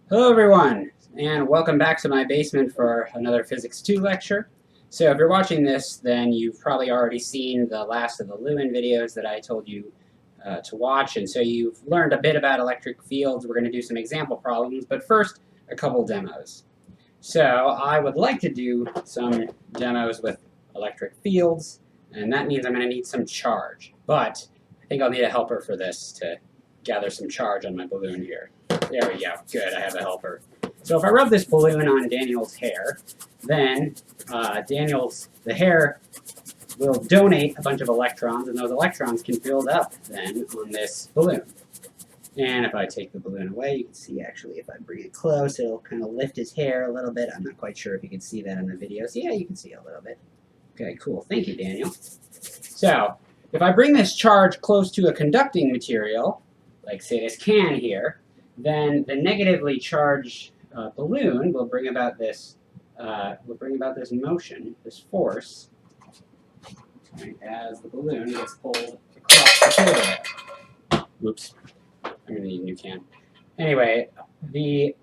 Hello everyone, and welcome back to my basement for another Physics 2 lecture. So if you're watching this, then you've probably already seen the last of the Lewin videos that I told you to watch, and so you've learned a bit about electric fields. We're going to do some example problems, but first, a couple demos. So I would like to do some demos with electric fields, and that means I'm going to need some charge. But I think I'll need a helper for this to gather some charge on my balloon here. There we go. Good, I have a helper. So if I rub this balloon on Daniel's hair, then the hair will donate a bunch of electrons, and those electrons can build up then on this balloon. And if I take the balloon away, you can see actually if I bring it close, it'll kind of lift his hair a little bit. I'm not quite sure if you can see that in the video. So yeah, you can see a little bit. Okay, cool. Thank you, Daniel. So if I bring this charge close to a conducting material, like say this can here, then the negatively charged balloon will bring about this motion, this force, right, as the balloon gets pulled across the table there. Oops, I'm going to need a new can. Anyway, the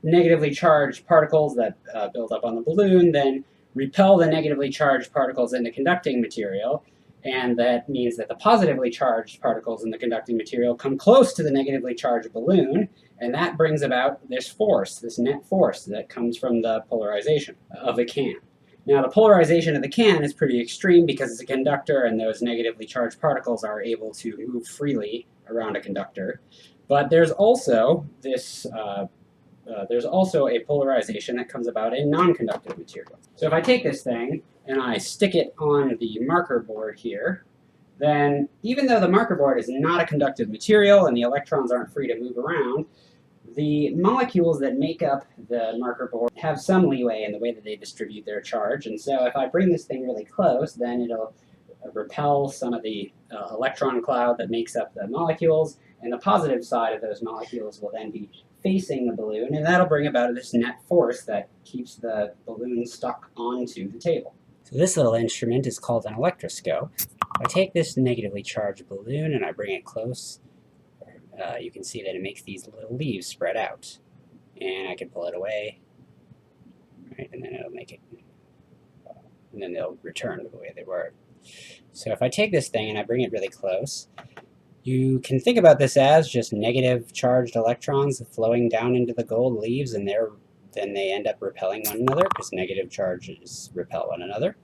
negatively charged particles that build up on the balloon then repel the negatively charged particles in the conducting material, and that means that the positively charged particles in the conducting material come close to the negatively charged balloon, and that brings about this force, this net force that comes from the polarization of the can. Now, the polarization of the can is pretty extreme because it's a conductor, and those negatively charged particles are able to move freely around a conductor. But there's also this there's also a polarization that comes about in non-conductive material. So if I take this thing and I stick it on the marker board here, then even though the marker board is not a conductive material and the electrons aren't free to move around, the molecules that make up the marker board have some leeway in the way that they distribute their charge. And so if I bring this thing really close, then it'll repel some of the electron cloud that makes up the molecules, and the positive side of those molecules will then be facing the balloon, and that'll bring about this net force that keeps the balloon stuck onto the table. So this little instrument is called an electroscope. If I take this negatively charged balloon and I bring it close, you can see that it makes these little leaves spread out. And I can pull it away, right, and then it'll make it, and then they'll return to the way they were. So if I take this thing and I bring it really close, you can think about this as just negative charged electrons flowing down into the gold leaves, and then they end up repelling one another because negative charges repel one another.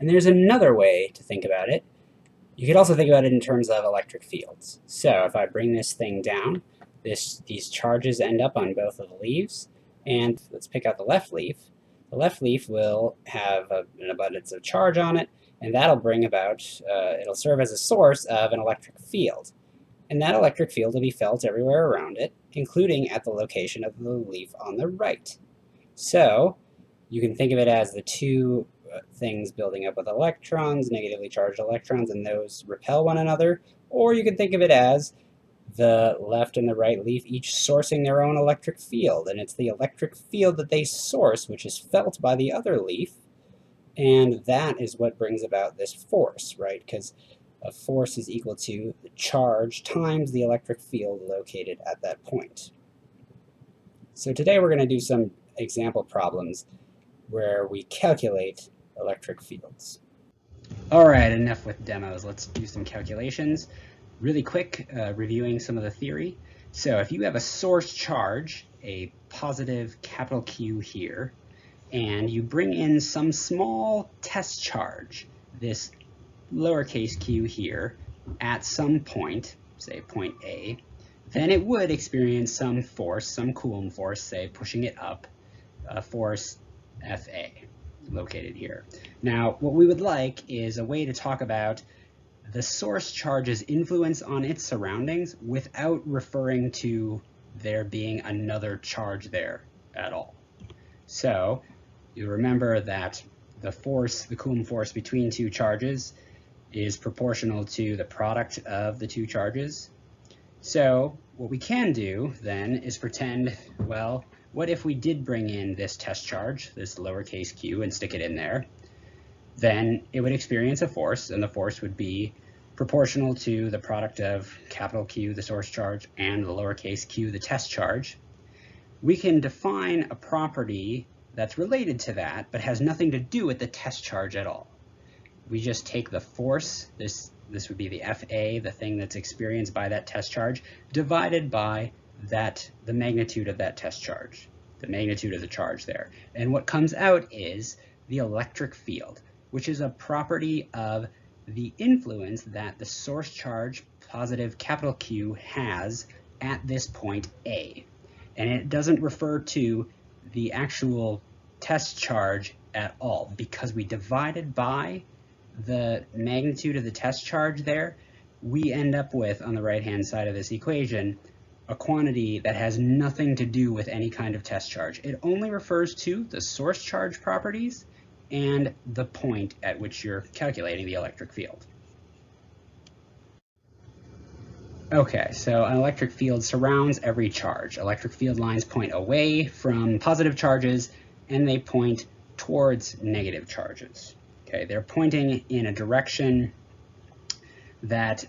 And there's another way to think about it. You could also think about it in terms of electric fields. So if I bring this thing down, these charges end up on both of the leaves, and let's pick out the left leaf. The left leaf will have an abundance of charge on it, and that'll bring about, it'll serve as a source of an electric field. And that electric field will be felt everywhere around it, including at the location of the leaf on the right. So you can think of it as the two things building up with electrons, negatively charged electrons, and those repel one another, or you can think of it as the left and the right leaf each sourcing their own electric field, and it's the electric field that they source which is felt by the other leaf, and that is what brings about this force, right? Because a force is equal to the charge times the electric field located at that point. So today we're going to do some example problems where we calculate electric fields. Alright, enough with demos. Let's do some calculations. Really quick, reviewing some of the theory. So if you have a source charge, a positive capital Q here, and you bring in some small test charge, this lowercase q here, at some point, say point A, then it would experience some force, some Coulomb force, say pushing it up, a force Fa, located here. Now, what we would like is a way to talk about the source charge's influence on its surroundings without referring to there being another charge there at all. So you remember that the force, the Coulomb force between two charges, is proportional to the product of the two charges. So what we can do then is pretend, well, what if we did bring in this test charge, this lowercase q, and stick it in there? then it would experience a force, and the force would be proportional to the product of capital Q, the source charge, and the lowercase q, the test charge. We can define a property that's related to that, but has nothing to do with the test charge at all. We just take the force, this would be the FA, the thing that's experienced by that test charge, divided by the magnitude of that test charge, the magnitude of the charge there. And what comes out is the electric field, which is a property of the influence that the source charge, positive capital Q, has at this point A. And it doesn't refer to the actual test charge at all, because we divided by the magnitude of the test charge there. We end up with, on the right-hand side of this equation, a quantity that has nothing to do with any kind of test charge. It only refers to the source charge properties and the point at which you're calculating the electric field. Okay, so an electric field surrounds every charge. Electric field lines point away from positive charges, and they point towards negative charges. Okay, they're pointing in a direction that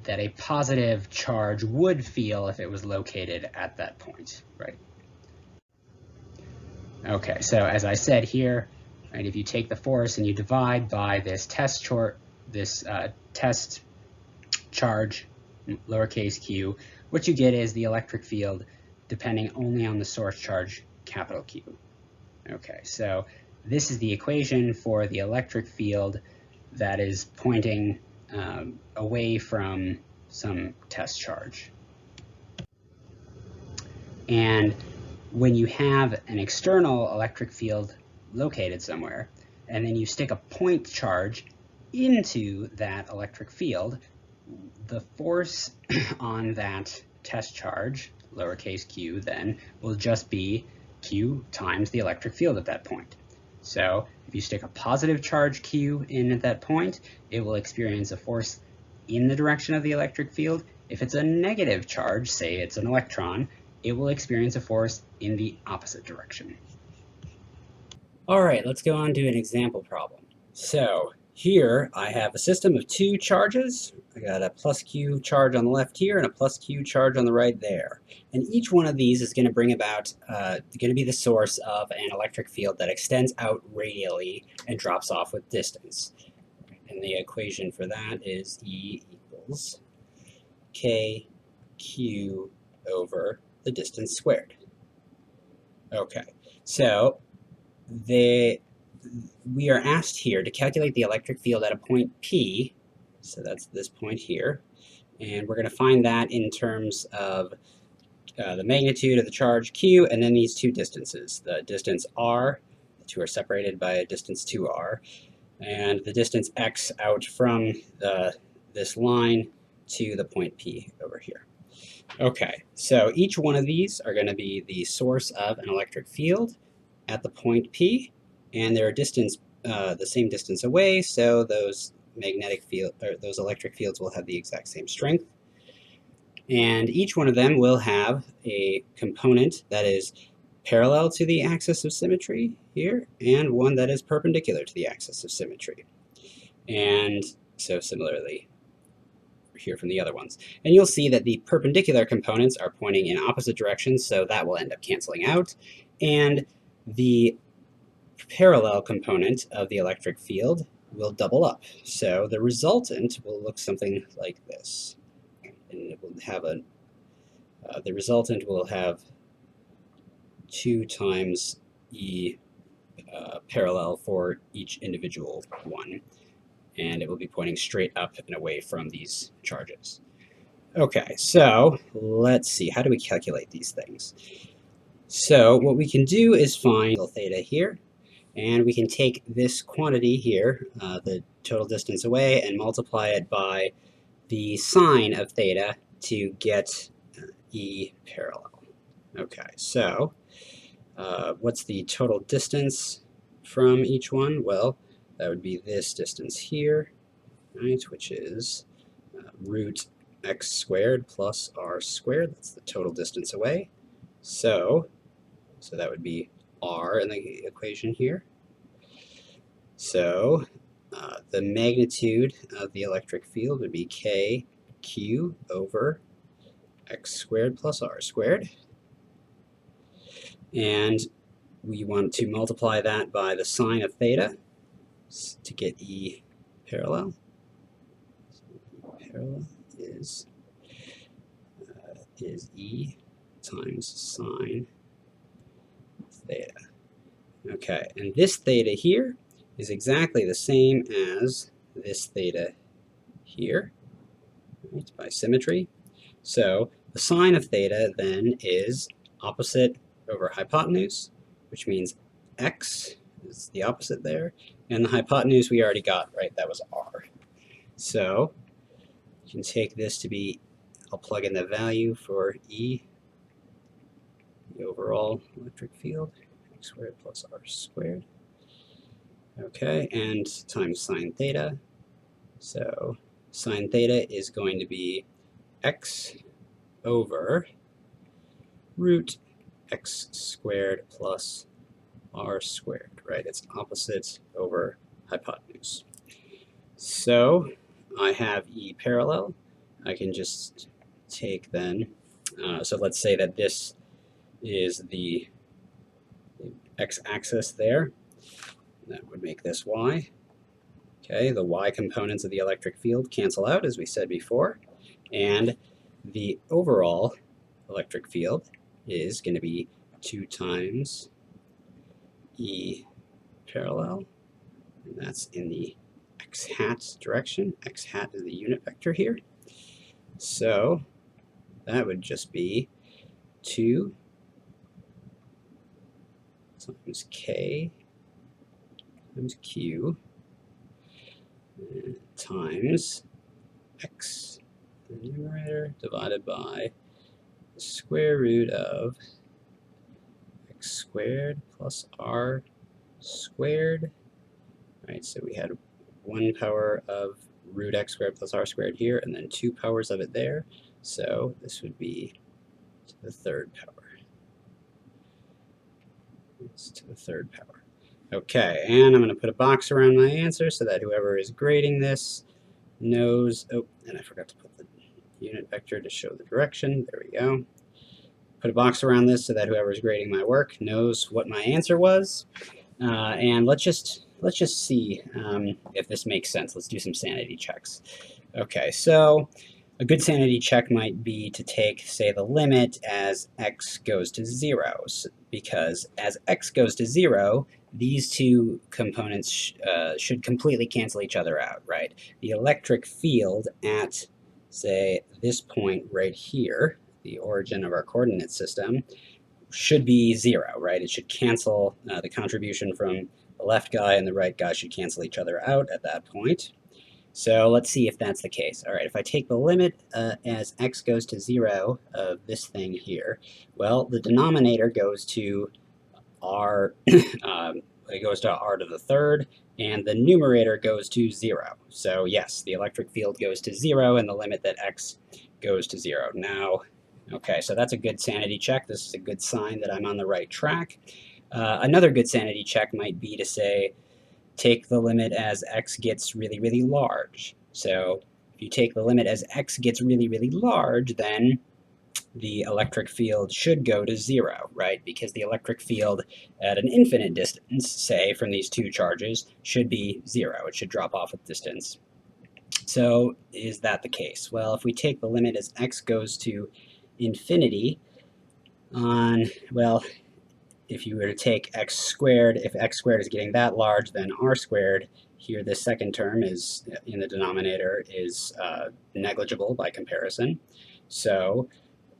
that a positive charge would feel if it was located at that point, right? Okay, so as I said here, right, if you take the force and you divide by this test charge, lowercase q, what you get is the electric field depending only on the source charge, capital Q. Okay, so this is the equation for the electric field that is pointing away from some test charge. And when you have an external electric field located somewhere, and then you stick a point charge into that electric field, the force on that test charge, lowercase q, then will just be q times the electric field at that point. So if you stick a positive charge q in at that point, it will experience a force in the direction of the electric field. If it's a negative charge, say it's an electron, it will experience a force in the opposite direction. All right, let's go on to an example problem. So here I have a system of two charges. I got a plus q charge on the left here and a plus q charge on the right there. And each one of these is going to bring about, going to be the source of an electric field that extends out radially and drops off with distance. And the equation for that is E equals kq over the distance squared. Okay, so we are asked here to calculate the electric field at a point P, so that's this point here, and we're going to find that in terms of the magnitude of the charge Q and then these two distances, the distance R, the two are separated by a distance 2R, and the distance x out from this line to the point P over here. Okay, so each one of these are going to be the source of an electric field at the point P, and they're the same distance away, so those those electric fields will have the exact same strength. And each one of them will have a component that is parallel to the axis of symmetry here, and one that is perpendicular to the axis of symmetry. And so similarly here from the other ones. And you'll see that the perpendicular components are pointing in opposite directions, so that will end up canceling out. And the parallel component of the electric field will double up. So the resultant will look something like this. And it will have the resultant will have 2 times E parallel for each individual one. And it will be pointing straight up and away from these charges. Okay, so let's see, how do we calculate these things? So what we can do is find theta here, and we can take this quantity here, the total distance away, and multiply it by the sine of theta to get E parallel. Okay, so what's the total distance from each one? Well, that would be this distance here, right, which is root x squared plus r squared. That's the total distance away. So that would be r in the equation here. So the magnitude of the electric field would be kq over x squared plus r squared. And we want to multiply that by the sine of theta to get E parallel. So E parallel is E times sine theta. Okay, and this theta here is exactly the same as this theta here, right, by symmetry. So the sine of theta then is opposite over hypotenuse, which means x is the opposite there, and the hypotenuse we already got, right? That was r. So you can take this to be, I'll plug in the value for E, the overall electric field, x squared plus r squared. Okay, and times sine theta. So sine theta is going to be x over root x squared plus r squared, right? It's opposite over hypotenuse. So I have E parallel. I can just take then, so let's say that this is the x-axis there. That would make this y. Okay, the y components of the electric field cancel out, as we said before, and the overall electric field is going to be 2 times E parallel, and that's in the x hat direction. X hat is the unit vector here. So that would just be 2 times k times q times x, the numerator, divided by the square root of x squared plus r squared. Right, so we had 1 power of root x squared plus r squared here, and then 2 powers of it there. So this would be to the 3rd power. It's to the 3rd power. Okay, and I'm going to put a box around my answer so that whoever is grading this knows. Oh, and I forgot to put the unit vector to show the direction. There we go. Put a box around this so that whoever is grading my work knows what my answer was. And let's just see if this makes sense. Let's do some sanity checks. Okay, so a good sanity check might be to take, say, the limit as x goes to 0, because as x goes to 0, these two components should completely cancel each other out, right? The electric field at, say, this point right here, the origin of our coordinate system, should be 0, right? It should cancel the contribution from the left guy and the right guy should cancel each other out at that point. So let's see if that's the case. All right, if I take the limit as x goes to 0 of this thing here, well, the denominator goes to r, it goes to r to the 3rd, and the numerator goes to 0. So yes, the electric field goes to 0 and the limit that x goes to 0. Now, okay, so that's a good sanity check. This is a good sign that I'm on the right track. Another good sanity check might be to say, take the limit as x gets really, really large. So if you take the limit as x gets really, really large, then the electric field should go to 0, right? Because the electric field at an infinite distance, say from these two charges, should be 0. It should drop off with distance. So is that the case? Well, if we take the limit as x goes to infinity on, well, if you were to take x squared, if x squared is getting that large, then r squared, here the second term is in the denominator is negligible by comparison. So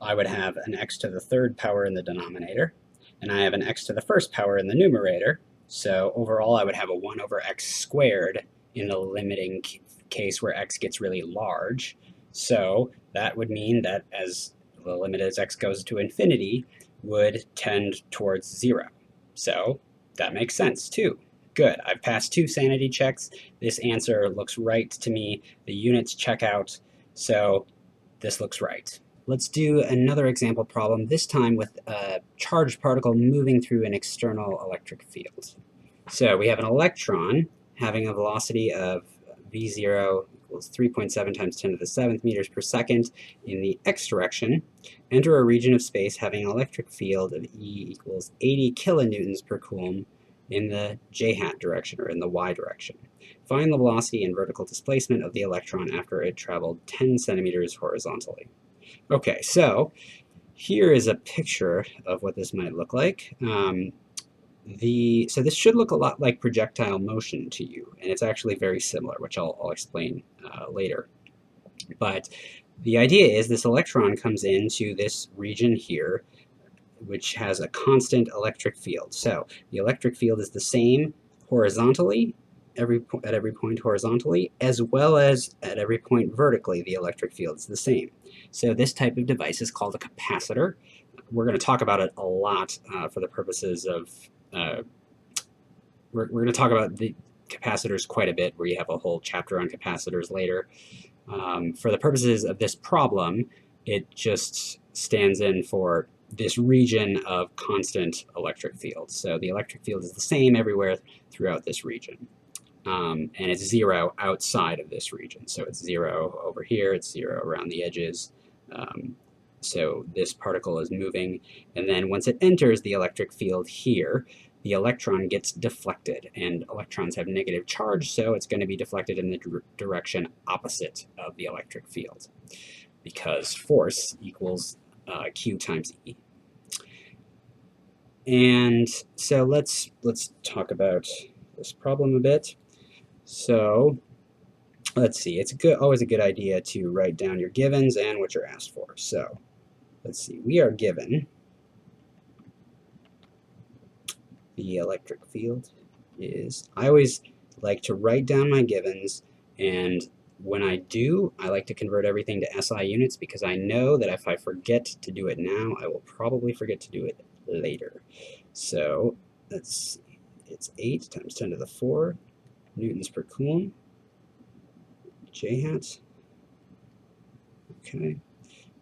I would have an x to the 3rd power in the denominator, and I have an x to the 1st power in the numerator. So overall, I would have a 1 over x squared in the limiting case where x gets really large. So that would mean that as the limit as x goes to infinity would tend towards 0. So that makes sense too. Good, I've passed 2 sanity checks. This answer looks right to me. The units check out, so this looks right. Let's do another example problem, this time with a charged particle moving through an external electric field. So we have an electron having a velocity of v0 equals 3.7 times 10 to the 7th meters per second in the x direction, enter a region of space having an electric field of E equals 80 kilonewtons per coulomb in the j hat direction, or in the y direction. Find the velocity and vertical displacement of the electron after it traveled 10 centimeters horizontally. Okay, so here is a picture of what this might look like. So this should look a lot like projectile motion to you, and it's actually very similar, which I'll explain later. But the idea is this electron comes into this region here, which has a constant electric field. So the electric field is the same horizontally, at every point horizontally, as well as at every point vertically, the electric field is the same. So this type of device is called a capacitor. We're going to talk about it a lot for the purposes of we're going to talk about the capacitors quite a bit. We have a whole chapter on capacitors later. For the purposes of this problem, it just stands in for this region of constant electric field. So the electric field is the same everywhere throughout this region. And it's 0 outside of this region. So it's 0 over here, it's 0 around the edges. So this particle is moving, and then once it enters the electric field here, the electron gets deflected, and electrons have negative charge, so it's going to be deflected in the direction opposite of the electric field, because force equals Q times E. And so let's talk about this problem a bit. So let's see, it's always a good idea to write down your givens and what you're asked for. So let's see, we are given the electric field is, I always like to write down my givens, and when I do, I like to convert everything to SI units, because I know that if I forget to do it now, I will probably forget to do it later. So let's see, it's 8 times 10 to the 4 newtons per coulomb, j hat. Okay,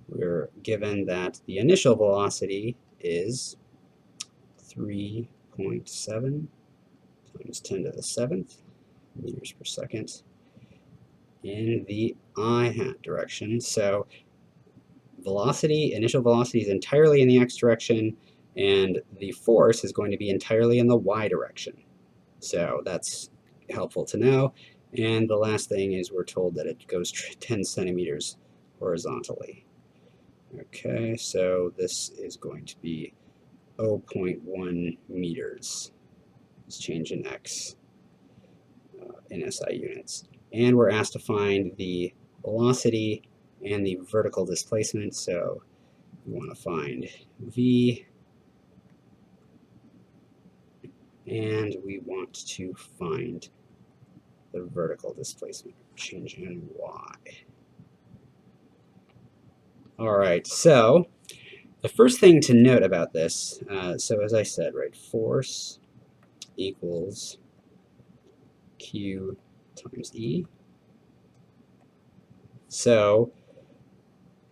we're given that the initial velocity is 3.7 times 10 to the 7th meters per second in the I hat direction. So initial velocity is entirely in the x direction, and the force is going to be entirely in the y direction. So that's helpful to know. And the last thing is we're told that it goes 10 centimeters horizontally. Okay, so this is going to be 0.1 meters. Let's change in x in SI units. And we're asked to find the velocity and the vertical displacement. So we want to find v, and we want to find the vertical displacement, change in y. All right, so the first thing to note about this, so as I said, right, force equals Q times E. So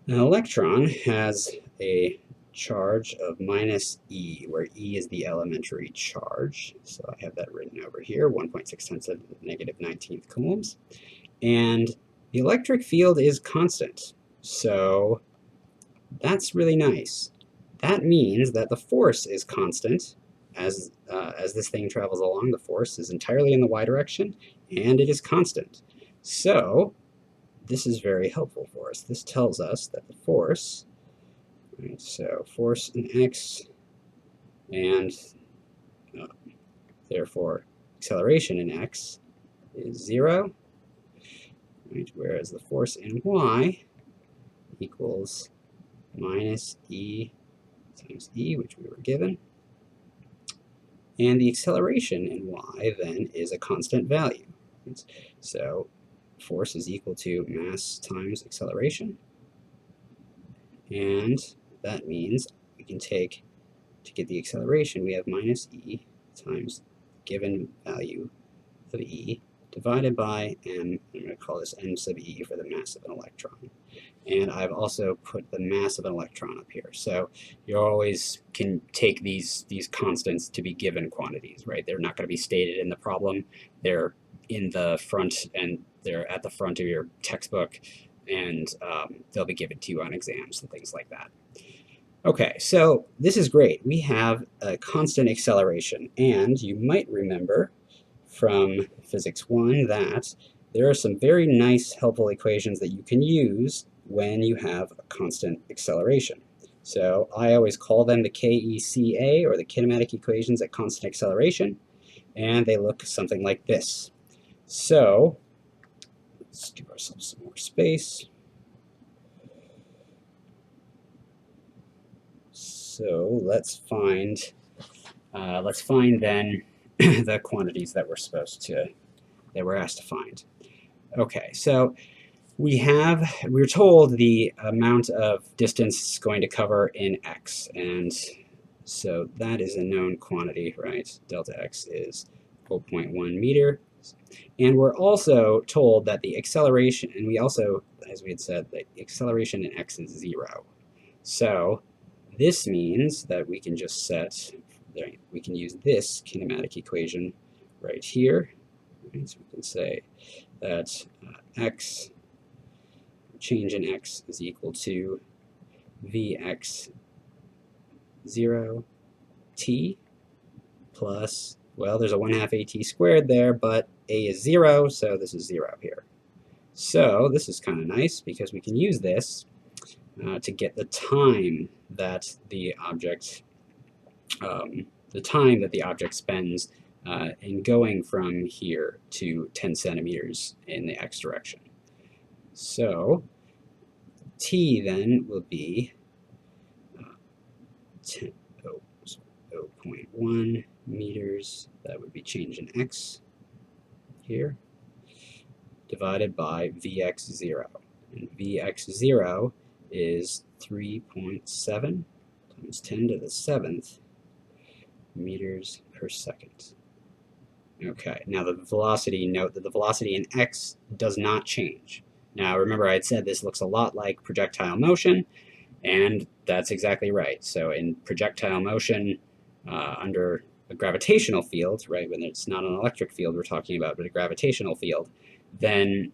an electron has a charge of minus E, where E is the elementary charge. So I have that written over here, 1.6 times to the negative 19th coulombs. And the electric field is constant. So that's really nice. That means that the force is constant. As this thing travels along, the force is entirely in the y direction, and it is constant. So this is very helpful for us. This tells us that the force, right, so force in x, and therefore acceleration in x is 0, right, whereas the force in y equals minus E times E, which we were given. And the acceleration in y then is a constant value. So force is equal to mass times acceleration. And that means we can take, to get the acceleration, we have minus E times given value of E divided by m. I'm going to call this m sub E for the mass of an electron. And I've also put the mass of an electron up here. So you always can take these constants to be given quantities, right? They're not going to be stated in the problem. They're in the front, and they're at the front of your textbook, and they'll be given to you on exams and things like that. Okay, so this is great. We have a constant acceleration, and you might remember from Physics 1 that there are some very nice helpful equations that you can use when you have a constant acceleration. So I always call them the KECA, or the kinematic equations at constant acceleration, and they look something like this. So let's give ourselves some more space. So let's find then the quantities that we're asked to find. Okay, so we're told the amount of distance it's going to cover in x, and so that is a known quantity, right? Delta x is 0.1 meter. And we're also told that the acceleration, and we also, as we had said, the acceleration in x is 0. So this means that we can just we can use this kinematic equation right here. Right? So we can say that change in x is equal to Vx 0 t plus, well, there's a 1/2 at squared there, but a is 0, so this is 0 here. So this is kind of nice because we can use this to get the time that the object spends in going from here to 10 centimeters in the x direction. So t then will be 0.1 meters, that would be change in x here, divided by Vx0. And Vx0 is 3.7 times 10 to the 7th meters per second. Okay, now the velocity, note that the velocity in x does not change. Now remember I had said this looks a lot like projectile motion, and that's exactly right. So in projectile motion, under a gravitational field, right, when it's not an electric field we're talking about, but a gravitational field, then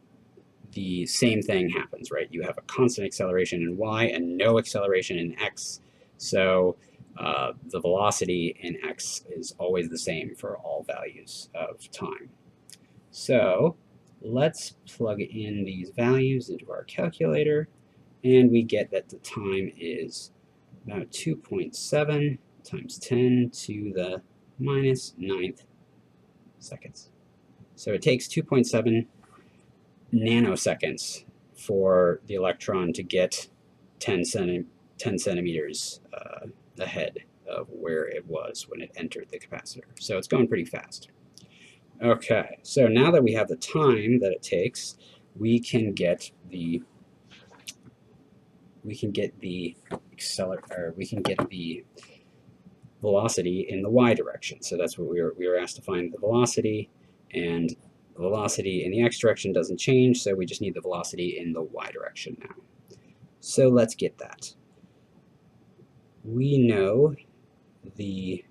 the same thing happens, right? You have a constant acceleration in y and no acceleration in x. So the velocity in x is always the same for all values of time. So let's plug in these values into our calculator, and we get that the time is about 2.7 times 10 to the minus 9th seconds. So it takes 2.7 nanoseconds for the electron to get 10 centimeters ahead of where it was when it entered the capacitor. So it's going pretty fast. Okay, so now that we have the time that it takes, we can get the velocity in the y direction. So that's what we were asked to find, the velocity, and the velocity in the x direction doesn't change, so we just need the velocity in the y direction now. So let's get that. We know the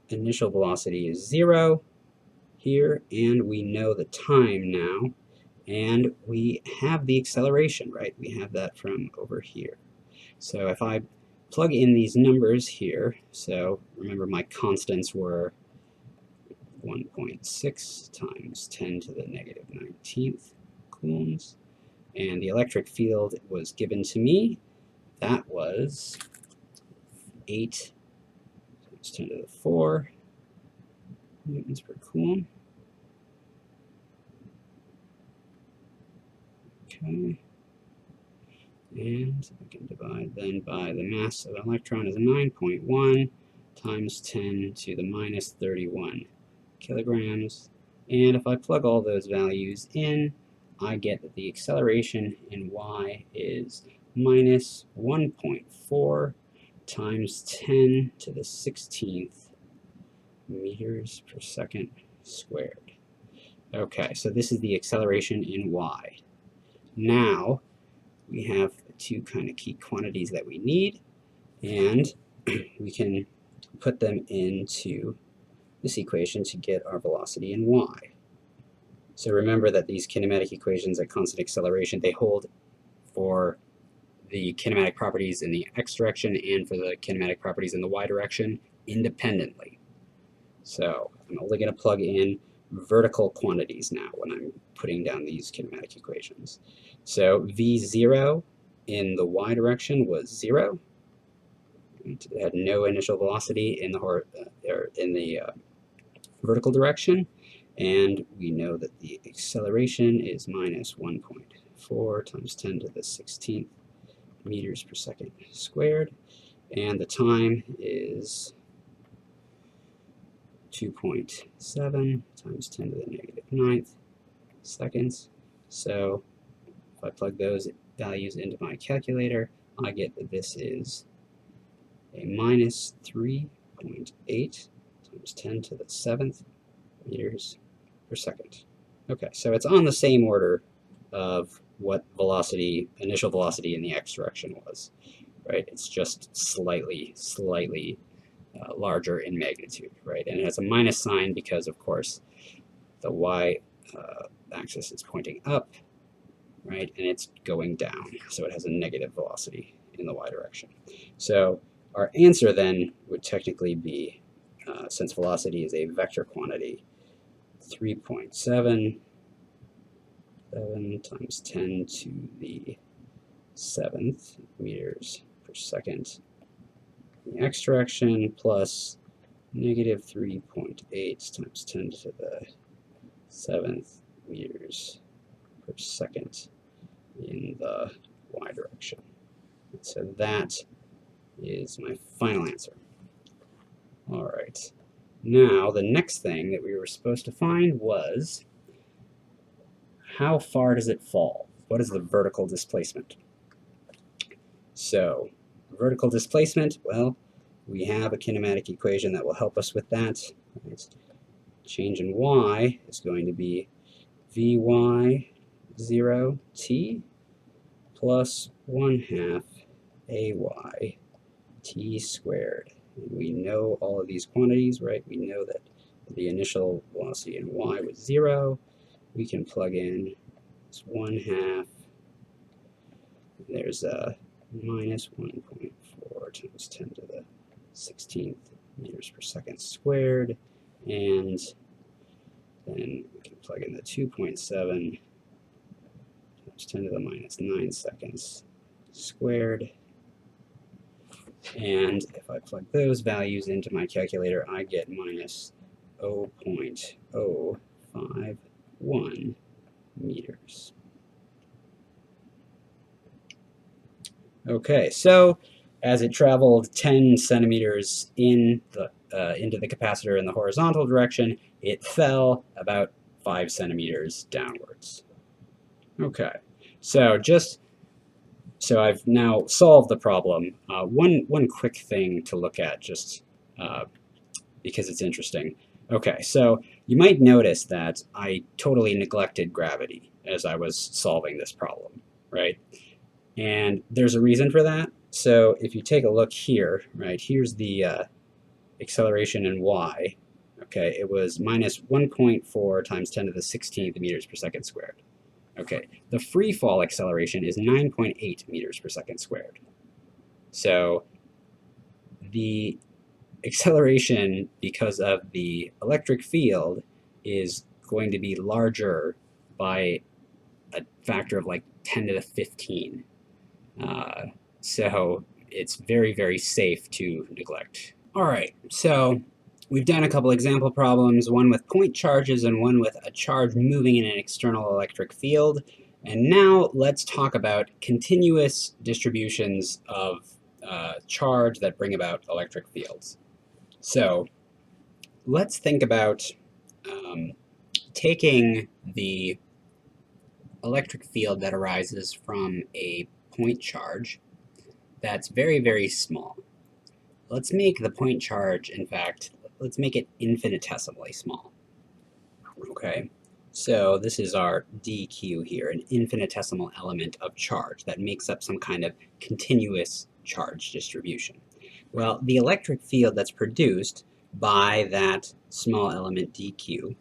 initial velocity is 0 here, and we know the time now, and we have the acceleration, right? We have that from over here. So if I plug in these numbers here, so remember my constants were 1.6 times 10 to the negative 19th coulombs, and the electric field was given to me. That was 8 times 10 to the 4 newtons per coulomb. Okay. And we can divide then by the mass of an electron is 9.1 times 10 to the minus 31 kilograms. And if I plug all those values in, I get that the acceleration in y is minus 1.4 times 10 to the 16th meters per second squared. Okay, so this is the acceleration in y. Now, we have the two kind of key quantities that we need, and we can put them into this equation to get our velocity in y. So remember that these kinematic equations at constant acceleration, they hold for the kinematic properties in the x direction and for the kinematic properties in the y direction independently. So I'm only going to plug in vertical quantities now when I'm putting down these kinematic equations. So v0 in the y direction was 0. It had no initial velocity in the vertical direction, and we know that the acceleration is minus 1.4 times 10 to the 16th meters per second squared, and the time is 2.7 times 10 to the negative 9th seconds. So if I plug those values into my calculator, I get that this is a minus 3.8 times 10 to the 7th meters per second. Okay, so it's on the same order of what velocity, initial velocity in the x direction was, right? It's just slightly larger in magnitude, right? And it has a minus sign because, of course, the y axis is pointing up, right? And it's going down, so it has a negative velocity in the y direction. So our answer then would technically be, since velocity is a vector quantity, 3.7 times 10 to the 7th meters per second in the x direction plus negative 3.8 times 10 to the 7th meters per second in the y direction. And so that is my final answer. All right. Now, the next thing that we were supposed to find was how far does it fall? What is the vertical displacement? So, vertical displacement, well, we have a kinematic equation that will help us with that. Right. Change in y is going to be Vy0t plus 1/2 ay t squared. And we know all of these quantities, right? We know that the initial velocity in y was 0. We can plug in this 1/2. There's a minus 1.4 times 10 to the 16th meters per second squared. And then we can plug in the 2.7 times 10 to the minus 9 seconds squared. And if I plug those values into my calculator, I get minus 0.051 meters. Okay, so as it traveled 10 centimeters into the capacitor in the horizontal direction, it fell about 5 centimeters downwards. Okay, so I've now solved the problem. One quick thing to look at, just because it's interesting. Okay, so you might notice that I totally neglected gravity as I was solving this problem, right? And there's a reason for that. So if you take a look here, right, here's the acceleration in y. Okay, it was minus 1.4 times 10 to the 16th meters per second squared. Okay, the free fall acceleration is 9.8 meters per second squared. So the acceleration, because of the electric field, is going to be larger by a factor of like 10 to the 15. So it's very, very safe to neglect. All right, so we've done a couple example problems, one with point charges and one with a charge moving in an external electric field. And now let's talk about continuous distributions of charge that bring about electric fields. So let's think about taking the electric field that arises from a point charge that's very, very small. Let's make the point charge, in fact, let's make it infinitesimally small. Okay, so this is our dq here, an infinitesimal element of charge that makes up some kind of continuous charge distribution. Well, the electric field that's produced by that small element dq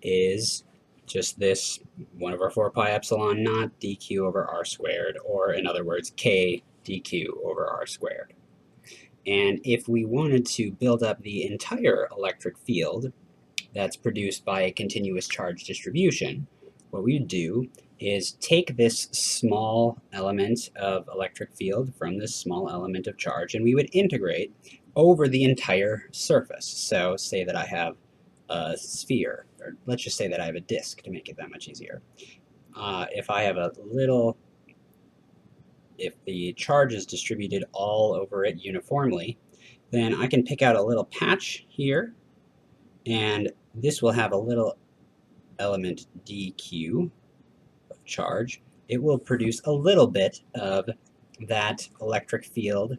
is just this 1 over 4 pi epsilon naught dq over r squared, or in other words, k dq over r squared. And if we wanted to build up the entire electric field that's produced by a continuous charge distribution, what we would do is take this small element of electric field from this small element of charge, and we would integrate over the entire surface. So say that I have a sphere, or let's just say that I have a disk to make it that much easier. If the charge is distributed all over it uniformly, then I can pick out a little patch here, and this will have a little element dq of charge. It will produce a little bit of that electric field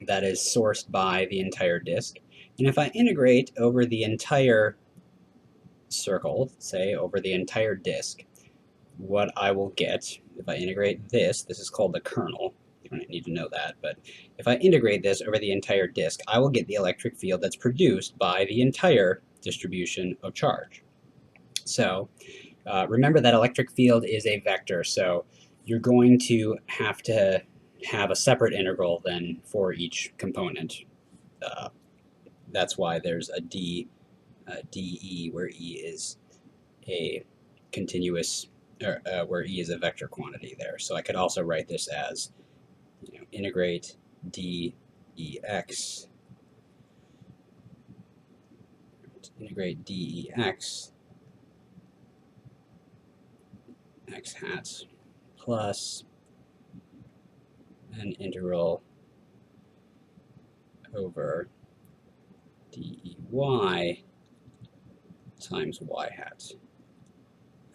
that is sourced by the entire disk. And if I integrate over the entire circle, say over the entire disk, what I will get, if I integrate this is called the kernel. You don't need to know that, but if I integrate this over the entire disk, I will get the electric field that's produced by the entire distribution of charge. So remember that electric field is a vector, so you're going to have a separate integral then for each component. That's why there's a dE, where E is a continuous, or where E is a vector quantity there. So I could also write this as, integrate dEx, x hat plus an integral over dEy times y hat.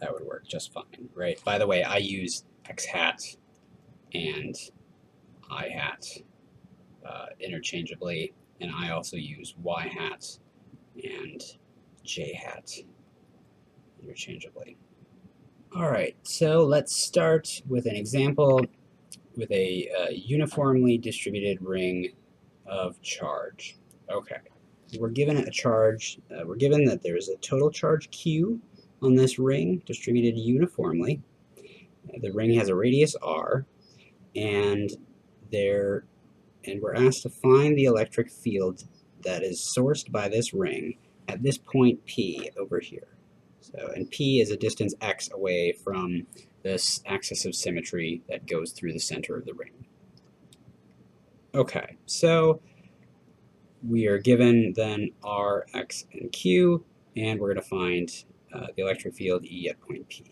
That would work just fine, right? By the way, I use x hat and I hat interchangeably, and I also use y hat and j hat interchangeably. All right, so let's start with an example with a uniformly distributed ring of charge. Okay, we're given a charge, we're given that there's a total charge Q on this ring distributed uniformly. The ring has a radius r, and we're asked to find the electric field that is sourced by this ring at this point P over here. So, and P is a distance x away from this axis of symmetry that goes through the center of the ring. Okay, so we are given then R, X, and Q, and we're going to find the electric field E at point P.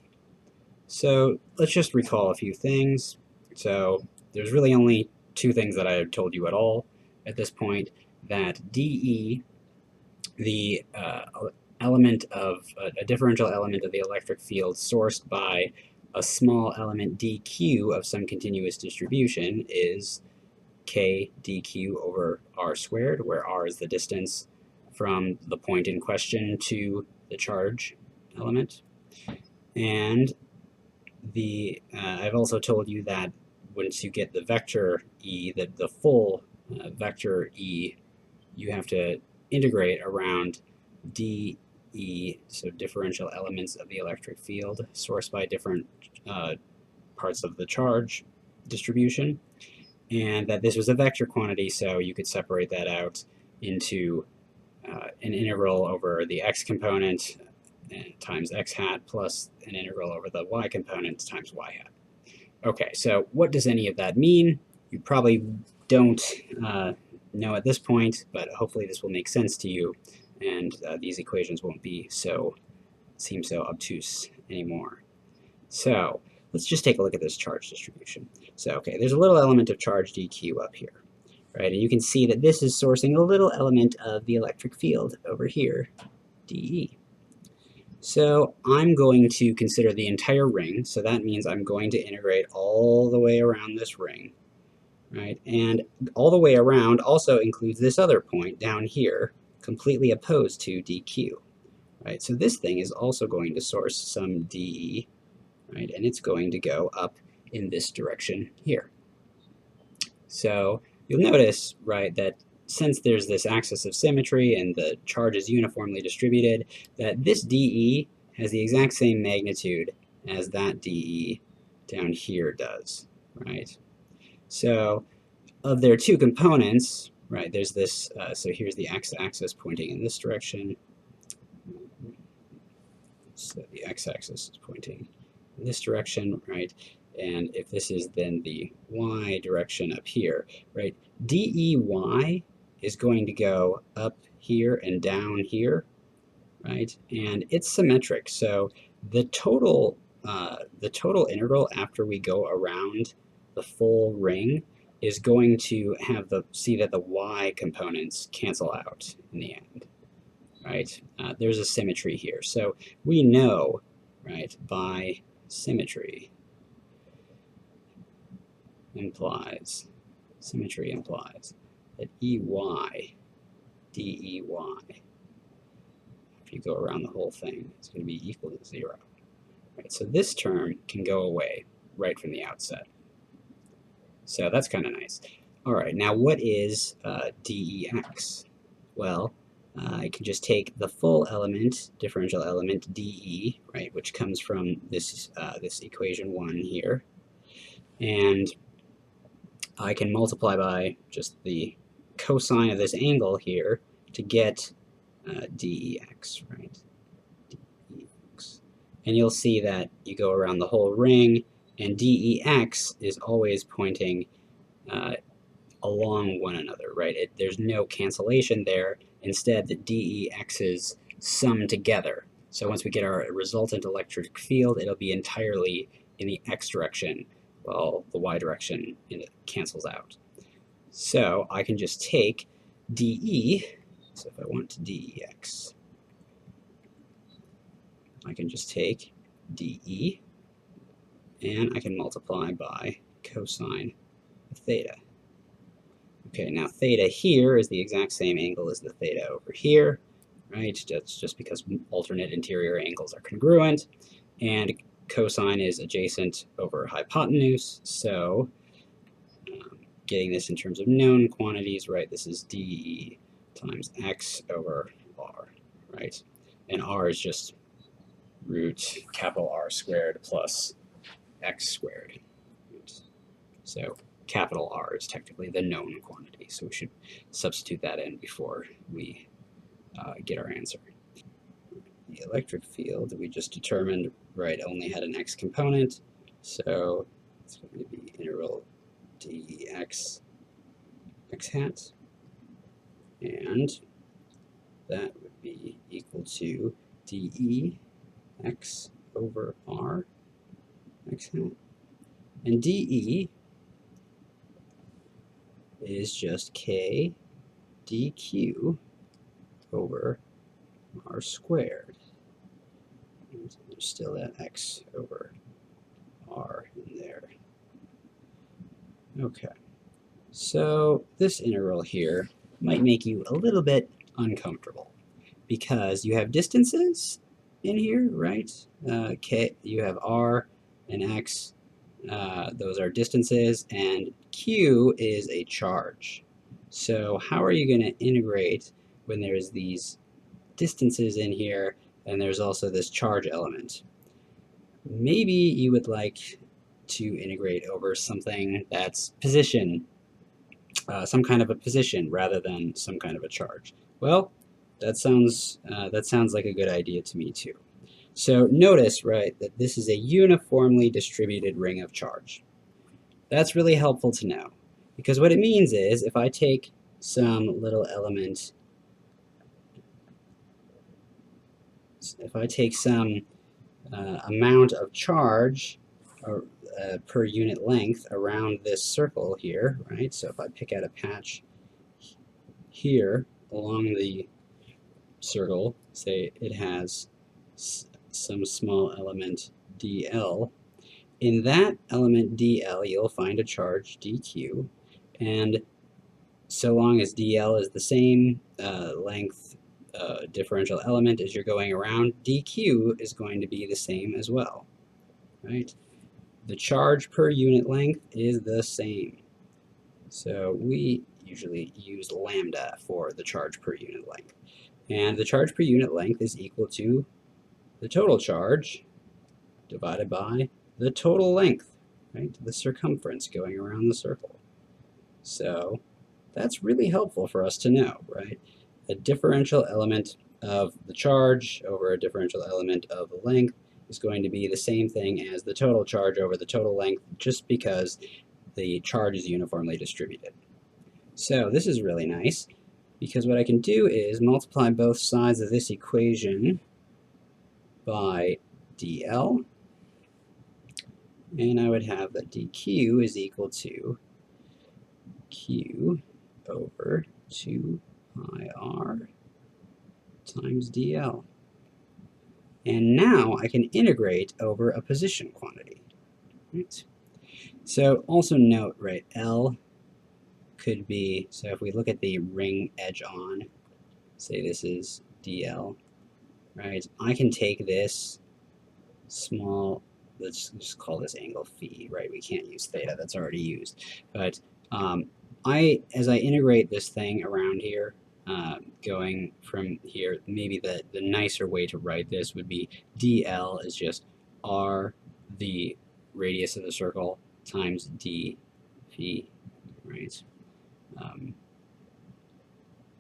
So let's just recall a few things. So there's really only two things that I have told you at all at this point, that dE, the element of a differential element of the electric field sourced by a small element dq of some continuous distribution, is k dq over r squared, where r is the distance from the point in question to the charge element. And I've also told you that once you get the vector E, the full vector E, you have to integrate around dE, so differential elements of the electric field sourced by different parts of the charge distribution, and that this was a vector quantity, so you could separate that out into an integral over the x component times x hat plus an integral over the y component times y hat. Okay, so what does any of that mean? You probably don't know at this point, but hopefully this will make sense to you, and these equations won't seem so obtuse anymore. So let's just take a look at this charge distribution. So okay, there's a little element of charge dq up here, right? And you can see that this is sourcing a little element of the electric field over here, dE. So I'm going to consider the entire ring, so that means I'm going to integrate all the way around this ring, right? And all the way around also includes this other point down here, completely opposed to dq, right? So this thing is also going to source some dE, right? And it's going to go up in this direction here. So you'll notice, right, that since there's this axis of symmetry and the charge is uniformly distributed, that this dE has the exact same magnitude as that dE down here does, right? So of their two components, right, there's this, so here's the x-axis pointing in this direction. So the x-axis is pointing in this direction, right? And if this is then the y direction up here, right, dEy is going to go up here and down here, right? And it's symmetric. So the total integral after we go around the full ring is going to have see that the y components cancel out in the end, right? There's a symmetry here. So we know, right, by symmetry implies that Ey, dEy, if you go around the whole thing, it's going to be equal to 0. Right, so this term can go away right from the outset. So that's kind of nice. All right, now what is dEx? Well, I can just take the full element, differential element dE, right, which comes from this, this equation 1 here, and I can multiply by just the cosine of this angle here to get dEx, right? dEx. And you'll see that you go around the whole ring, and dEx is always pointing along one another, right? There's no cancellation there. Instead, the dEx's sum together. So once we get our resultant electric field, it'll be entirely in the x direction, while the y direction cancels out. So I can just take dE, so if I want to dEx, I can just take dE, and I can multiply by cosine of theta. Okay, now theta here is the exact same angle as the theta over here, right? That's just because alternate interior angles are congruent, and cosine is adjacent over hypotenuse, so getting this in terms of known quantities, right, this is dE times x over r, right? And r is just root capital R squared plus x squared. So capital R is technically the known quantity, so we should substitute that in before we get our answer. The electric field we just determined, right, only had an x component, so it's going to be integral dx x hat, and that would be equal to dE x over r x hat, and dE is just k dq over r squared. There's still that x over r in there. Okay, so this integral here might make you a little bit uncomfortable because you have distances in here, right? K, you have r and x, those are distances, and q is a charge. So how are you going to integrate when there's these distances in here and there's also this charge element? Maybe you would like to integrate over something that's position, some kind of a position rather than some kind of a charge. Well, that sounds like a good idea to me too. So notice, right, that this is a uniformly distributed ring of charge. That's really helpful to know, because what it means is if I take some little element, if I take some amount of charge per unit length around this circle here, right? So if I pick out a patch here along the circle, say it has some small element dl. In that element dl, you'll find a charge dq, and so long as dl is the same length differential element as you're going around, dq is going to be the same as well, right? The charge per unit length is the same. So we usually use lambda for the charge per unit length. And the charge per unit length is equal to the total charge divided by the total length, right? The circumference going around the circle. So that's really helpful for us to know, right? A differential element of the charge over a differential element of the length is going to be the same thing as the total charge over the total length, just because the charge is uniformly distributed. So this is really nice, because what I can do is multiply both sides of this equation by dl, and I would have that dq is equal to q over 2 pi r times dl. And now I can integrate over a position quantity. Right? So also note, right, L could be, so if we look at the ring edge on, say this is dl, right, I can take this small, let's just call this angle phi, right? We can't use theta, that's already used. But as I integrate this thing around here, going from here, maybe the nicer way to write this would be dl is just r, the radius of the circle, times d phi, right?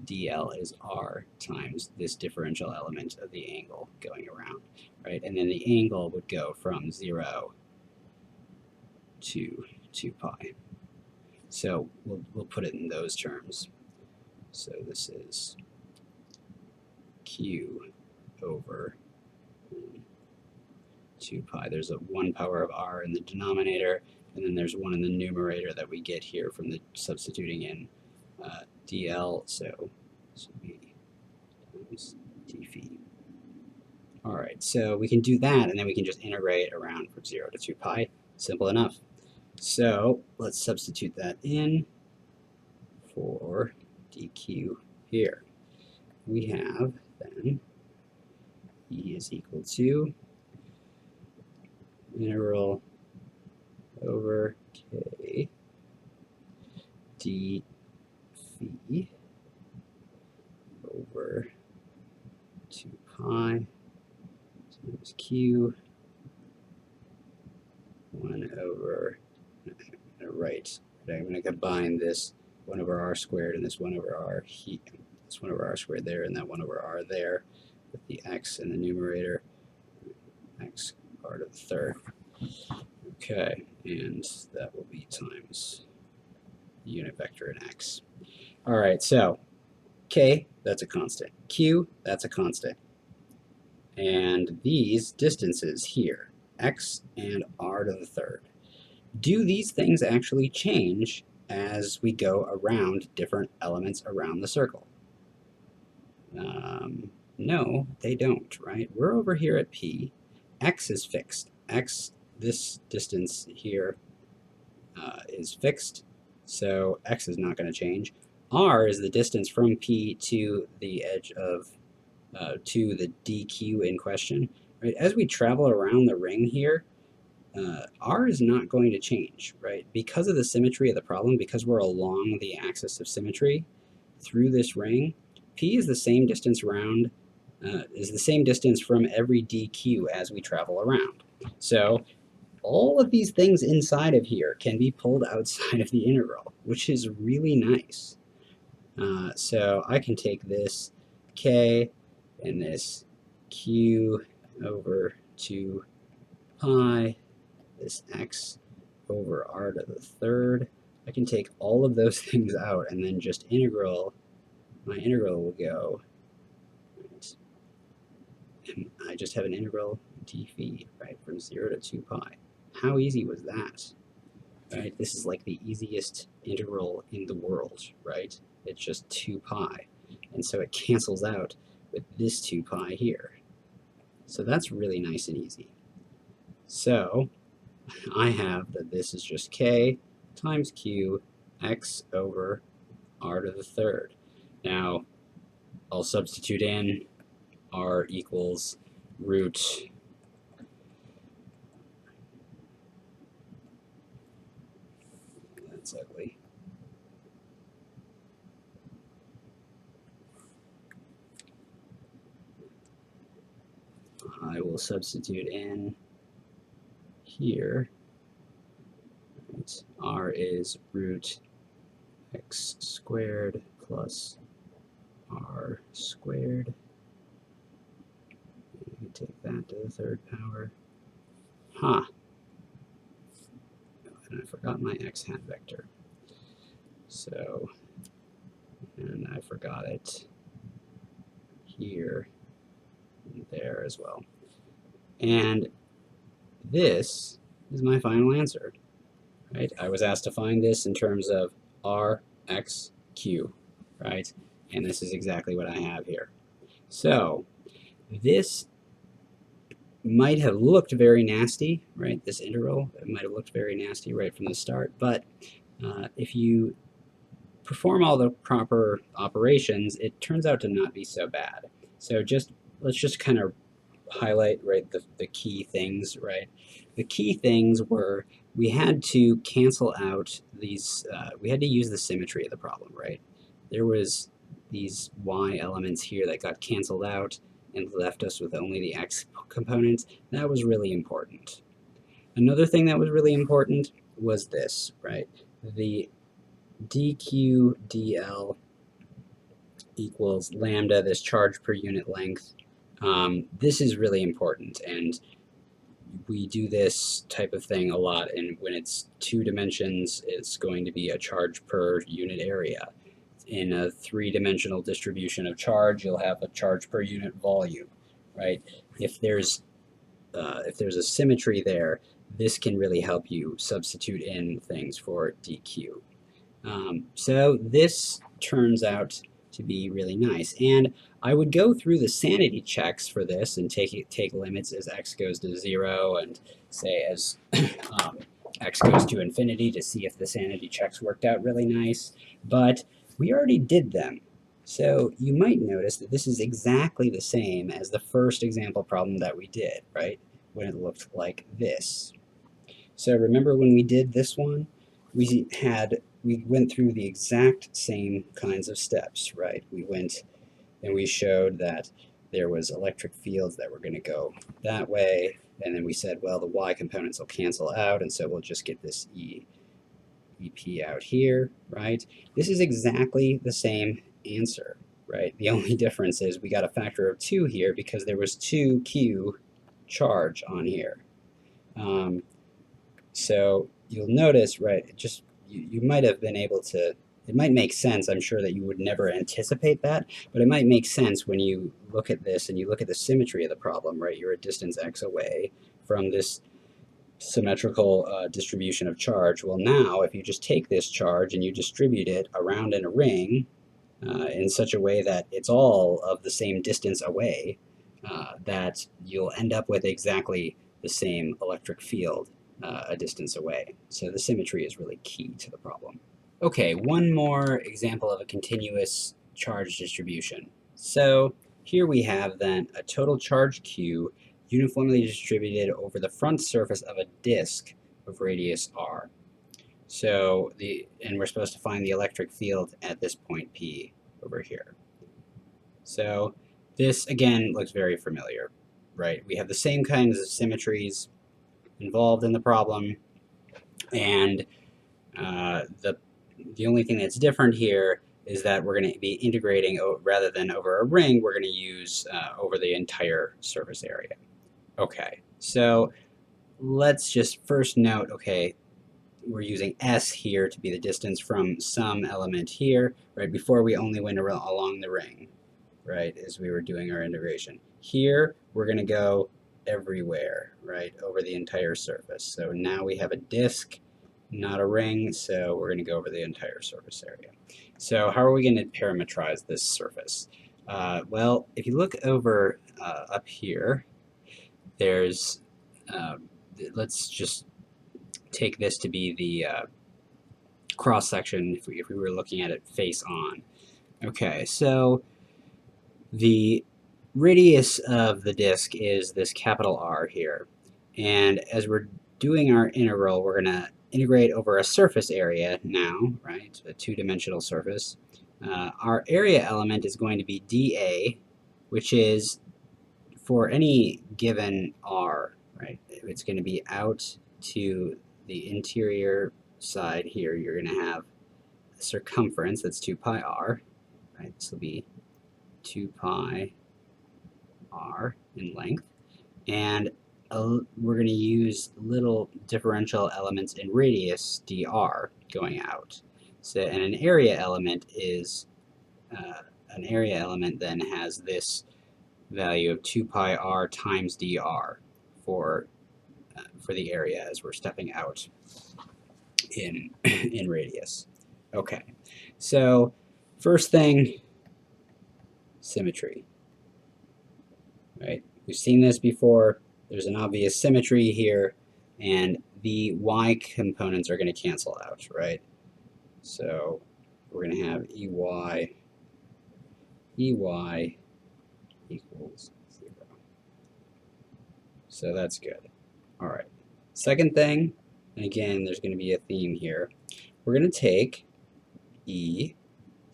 dl is r times this differential element of the angle going around, right? And then the angle would go from 0 to 2 pi. So we'll put it in those terms. So this is q over 2 pi. There's a 1 power of r in the denominator, and then there's 1 in the numerator that we get here from the substituting in dl, so this would be times d phi. All right, so we can do that, and then we can just integrate around from 0 to 2 pi. Simple enough. So let's substitute that in for dq here. We have then E is equal to integral over k d phi over 2 pi times q 1 over, right, I'm going to combine this 1 over r squared and this 1 over r here, this 1 over r squared there and that 1 over r there, with the x in the numerator, x r to the third. Okay, and that will be times the unit vector in x. All right, so k, that's a constant. Q, that's a constant. And these distances here, x and r to the third, do these things actually change as we go around different elements around the circle? No, they don't, right? We're over here at P. X is fixed. X, this distance here is fixed, so X is not going to change. R is the distance from P to the edge of, to the DQ in question. Right? As we travel around the ring here, R is not going to change, right? Because of the symmetry of the problem, because we're along the axis of symmetry through this ring, P is the same distance around, is the same distance from every DQ as we travel around. So all of these things inside of here can be pulled outside of the integral, which is really nice. So I can take this k and this q over 2 pi, this x over r to the third. I can take all of those things out and then just integral. My integral will go, right, and I just have an integral d phi, right, from 0 to 2 pi. How easy was that? Right? This is like the easiest integral in the world, right? It's just 2 pi. And so it cancels out with this 2 pi here. So that's really nice and easy. So I have that this is just k times q x over r to the third. Now, I'll substitute in r equals root that's ugly. I will substitute in here. Right. R is root x squared plus r squared. You can take that to the third power. Huh. And I forgot my x hat vector. So, and I forgot it here and there as well. And this is my final answer, right? I was asked to find this in terms of r, x, q, right? And this is exactly what I have here. So this might have looked very nasty, right? This integral, it might have looked very nasty right from the start, but if you perform all the proper operations, it turns out to not be so bad. So let's just kind of highlight, right, the key things, right? The key things were we had to cancel out these, we had to use the symmetry of the problem, right? There was these y elements here that got canceled out and left us with only the x components. That was really important. Another thing that was really important was this, right? The dq dl equals lambda, this charge per unit length. This is really important, and we do this type of thing a lot, and when it's 2 dimensions, it's going to be a charge per unit area. In a 3-dimensional distribution of charge, you'll have a charge per unit volume, right? If there's a symmetry there, this can really help you substitute in things for dq. So this turns out to be really nice, and I would go through the sanity checks for this and take limits as x goes to 0 and say as x goes to infinity to see if the sanity checks worked out really nice, but we already did them. So you might notice that this is exactly the same as the first example problem that we did, right? When it looked like this. So remember when we did this one, we went through the exact same kinds of steps, right? We went and we showed that there was electric fields that were going to go that way, and then we said, well, the y components will cancel out, and so we'll just get this EP out here, right? This is exactly the same answer, right? The only difference is we got a factor of 2 here because there was 2q charge on here. So you'll notice, right, you might have been able to, it might make sense, I'm sure that you would never anticipate that, but it might make sense when you look at this and you look at the symmetry of the problem, right? You're a distance x away from this symmetrical distribution of charge. Well, now if you just take this charge and you distribute it around in a ring in such a way that it's all of the same distance away, that you'll end up with exactly the same electric field a distance away. So the symmetry is really key to the problem. Okay, one more example of a continuous charge distribution. So here we have then a total charge Q uniformly distributed over the front surface of a disk of radius r. So and we're supposed to find the electric field at this point P over here. So this again looks very familiar, right? We have the same kinds of symmetries involved in the problem, and the only thing that's different here is that we're going to be integrating, rather than over a ring, we're going to use over the entire surface area. Okay, so let's just first note, okay, we're using S here to be the distance from some element here, right? Before we only went along the ring, right, as we were doing our integration. Here, we're going to go everywhere, right, over the entire surface. So now we have a disk, not a ring, so we're going to go over the entire surface area. So how are we going to parametrize this surface? Well, if you look over up here, there's, let's just take this to be the cross-section if we were looking at it face on. Okay, so the radius of the disk is this capital R here. And as we're doing our integral, we're going to integrate over a surface area now, right? A 2-dimensional surface. Our area element is going to be dA, which is for any given r, right, it's going to be out to the interior side here. You're going to have a circumference that's 2 pi r, right? This will be 2 pi r in length, and we're going to use little differential elements in radius dr going out. So, and an area element is an area element then has this value of 2 pi r times dr for the area as we're stepping out in in radius. Okay, so first thing, symmetry. Right, we've seen this before. There's an obvious symmetry here, and the y components are going to cancel out, right? So we're going to have ey equals 0. So that's good. All right. Second thing, and again, there's going to be a theme here. We're going to take E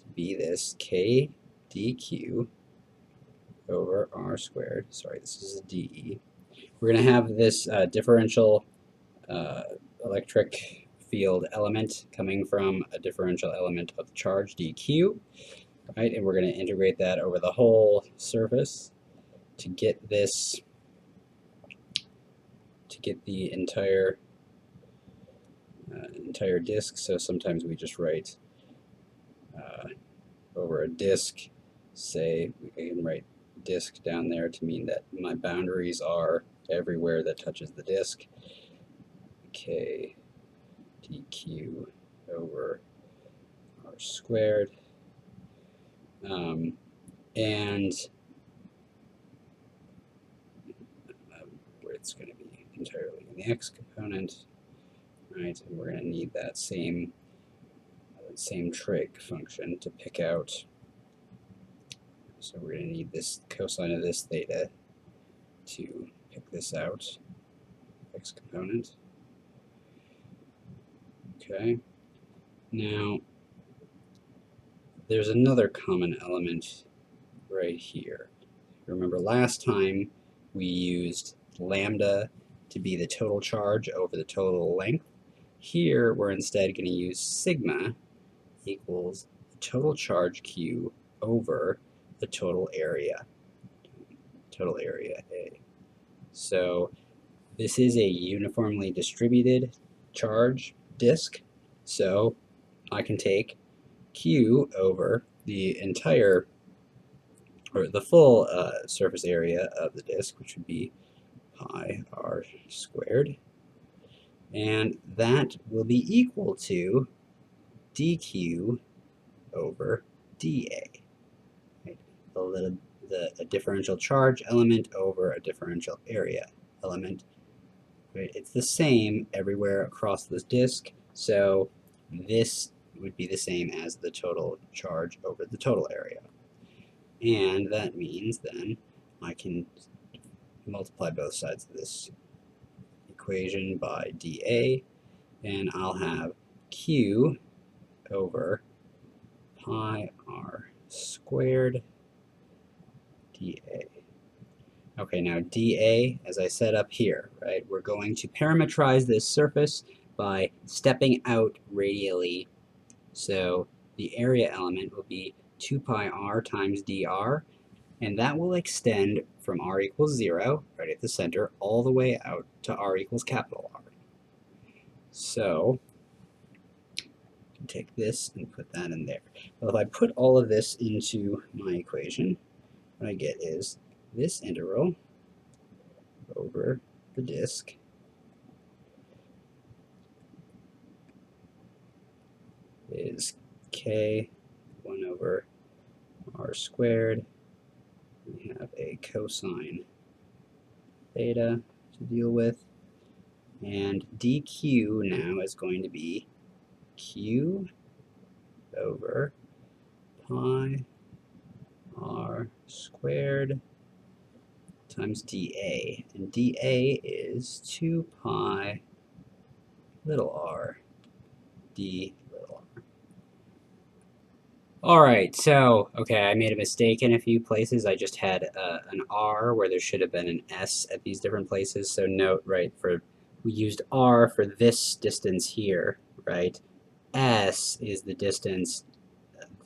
to be this k dq over r squared. Sorry, this is a dE. We're going to have this differential electric field element coming from a differential element of charge dq, right? And we're going to integrate that over the whole surface to get this, to get the entire disk. So sometimes we just write over a disk, say we can write disk down there to mean that my boundaries are everywhere that touches the disk. K dq over r squared, and where it's going to be entirely in the x component, right? And we're going to need that same trig function to pick out. So we're going to need this cosine of this theta to pick this out, x component. Okay. Now, there's another common element right here. Remember last time we used lambda to be the total charge over the total length. Here we're instead going to use sigma equals the total charge q over the total area A. So this is a uniformly distributed charge disk, so I can take q over the entire, or the full surface area of the disk, which would be pi r squared, and that will be equal to dq over dA. Right? A differential charge element over a differential area element. Right? It's the same everywhere across this disk, so this would be the same as the total charge over the total area. And that means then I can multiply both sides of this equation by dA, and I'll have q over pi r squared dA. Okay, now dA, as I said up here, right, we're going to parametrize this surface by stepping out radially. So the area element will be 2 pi r times dr, and that will extend from r equals 0, right at the center, all the way out to r equals capital R. So take this and put that in there. Well, if I put all of this into my equation, what I get is this integral over the disk is k 1 over r squared. We have a cosine theta to deal with, and dq now is going to be q over pi r squared times dA, and dA is 2 pi little r d little r. All right, so, okay, I made a mistake in a few places. I just had an R where there should have been an S at these different places. So note, right, we used R for this distance here, right? S is the distance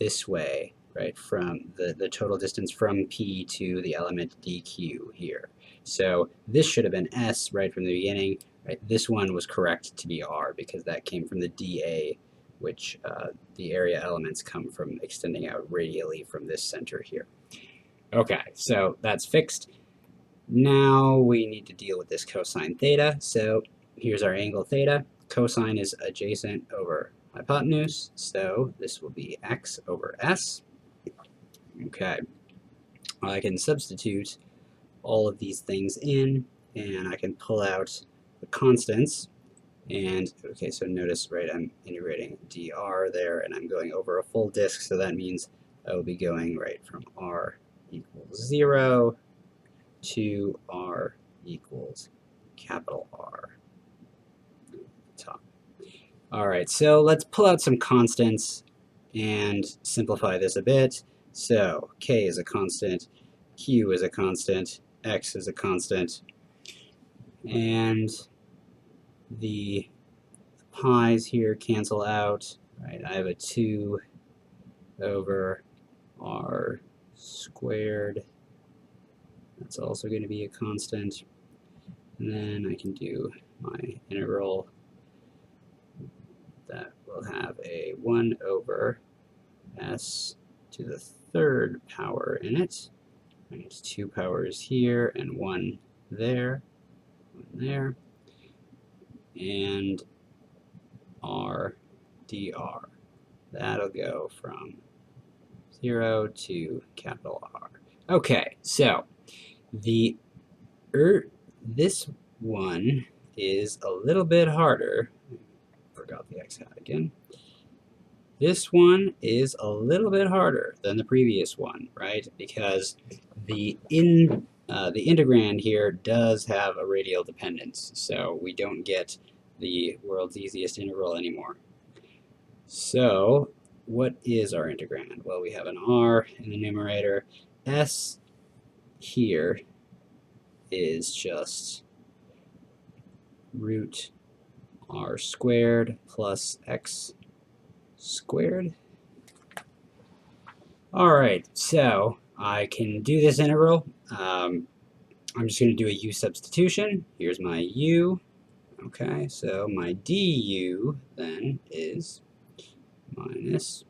this way, right, from the total distance from P to the element dq here. So this should have been S right from the beginning. Right? This one was correct to be R because that came from the dA, which the area elements come from extending out radially from this center here. Okay, so that's fixed. Now we need to deal with this cosine theta. So here's our angle theta. Cosine is adjacent over hypotenuse, so this will be x over s. Okay, I can substitute all of these things in, and I can pull out the constants. And okay, so notice, right, I'm integrating dr there, and I'm going over a full disk, so that means I will be going right from r equals 0 to r equals capital R. Top. All right, so let's pull out some constants and simplify this a bit. So k is a constant, q is a constant, x is a constant, and the pi's here cancel out. Right, I have a 2 over r squared. That's also going to be a constant. And then I can do my integral that will have a 1 over s to the third power in it. And it's 2 powers here and 1 there, and r dr. That'll go from 0 to capital R. Okay, so this one is a little bit harder. Forgot the x hat again. This one is a little bit harder than the previous one, right? Because the integrand here does have a radial dependence, so we don't get the world's easiest integral anymore. So what is our integrand? Well, we have an r in the numerator. S here is just root r squared plus x squared. All right, so I can do this integral. I'm just going to do a U-substitution. Here's my u. Okay, so my du then is minus,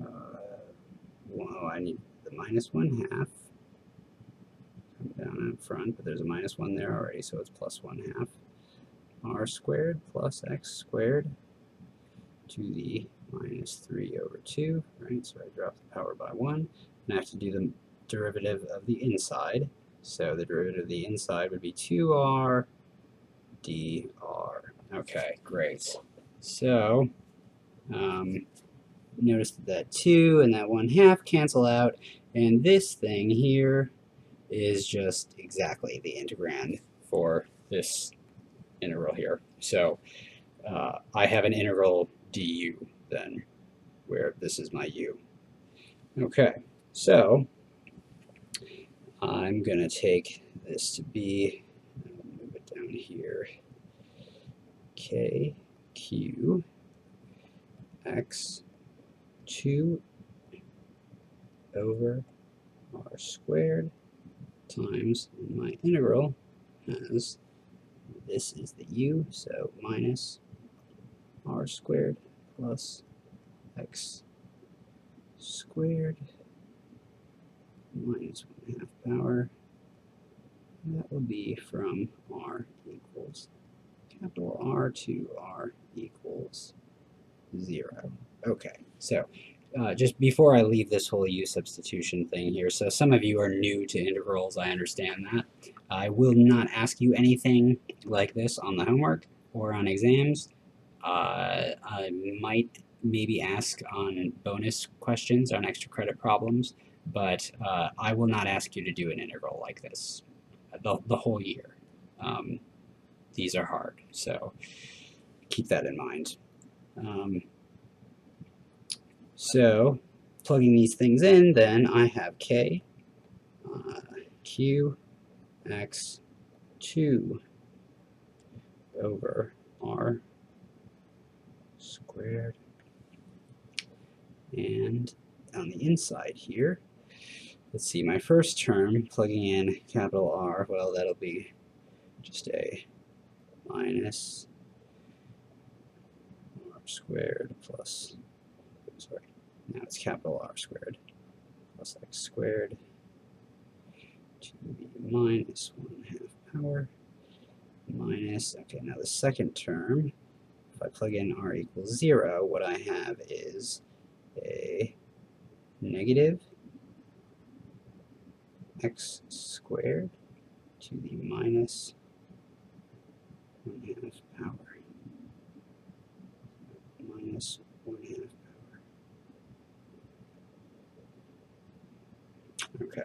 I need the minus 1/2. Come down in front, but there's a minus 1 there already, so it's plus 1/2. R squared plus x squared to the minus 3 over 2, right? So I drop the power by 1, and I have to do the derivative of the inside. So the derivative of the inside would be 2r dr. Okay, great. So notice that 2 and that 1/2 cancel out, and this thing here is just exactly the integrand for this integral here. So I have an integral du then, where this is my u. Okay, so I'm going to take this to be, move it down here, k, q, x, 2 over r squared times my integral as this is the u, so minus r squared plus x squared minus 1/2 power. That will be from r equals capital R to r equals 0. Okay, so just before I leave this whole U-substitution thing here, so some of you are new to integrals, I understand that. I will not ask you anything like this on the homework or on exams. I might maybe ask on bonus questions, on extra credit problems, but I will not ask you to do an integral like this the whole year. These are hard, so keep that in mind. So plugging these things in, then I have K Q X 2 over R squared. And on the inside here, let's see, my first term, plugging in capital R, well, that'll be just a minus R squared plus, sorry, now it's capital R squared plus X squared to the minus 1/2 power minus, okay, now the second term, if I plug in R equals 0, what I have is a negative X squared to the minus 1/2 power minus 1/2 power. Okay,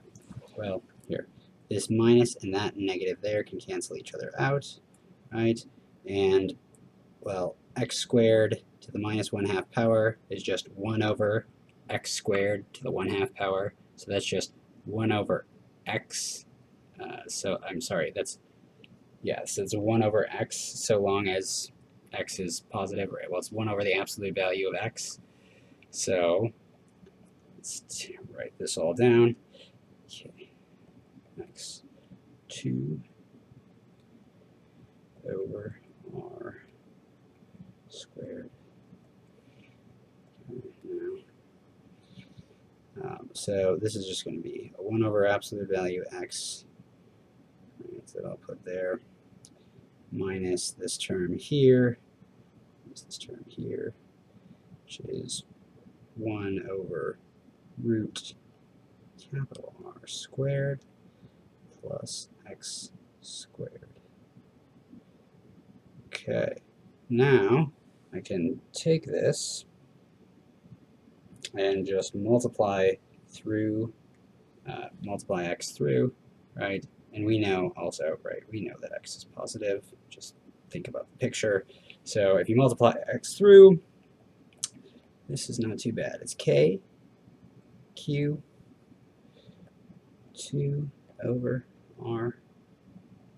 well, here, this minus and that negative there can cancel each other out, right? And, well, x squared to the minus 1/2 power is just 1 over x squared to the 1/2 power, so that's just 1 over x. So I'm sorry, that's, yeah, so it's 1 over x so long as x is positive, right? Well, it's 1 over the absolute value of x. So let's write this all down. Okay, x 2 over r squared. Okay, now, so this is just going to be a 1 over absolute value x. Right, that I'll put there, minus this term here, minus this term here, which is 1 over root capital R squared plus x squared. Okay, now I can take this and just multiply through, multiply x through, right? And we know also, right, we know that x is positive. Just think about the picture. So if you multiply x through, this is not too bad. It's k q 2 over r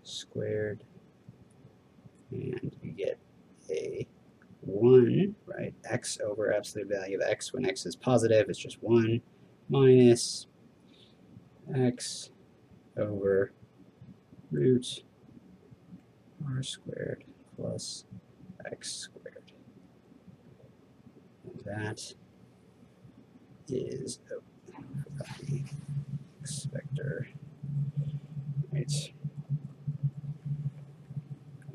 squared, and you get a 1, right? X over absolute value of x when x is positive is just 1 minus x over root r squared plus x squared. And that is the x vector, right?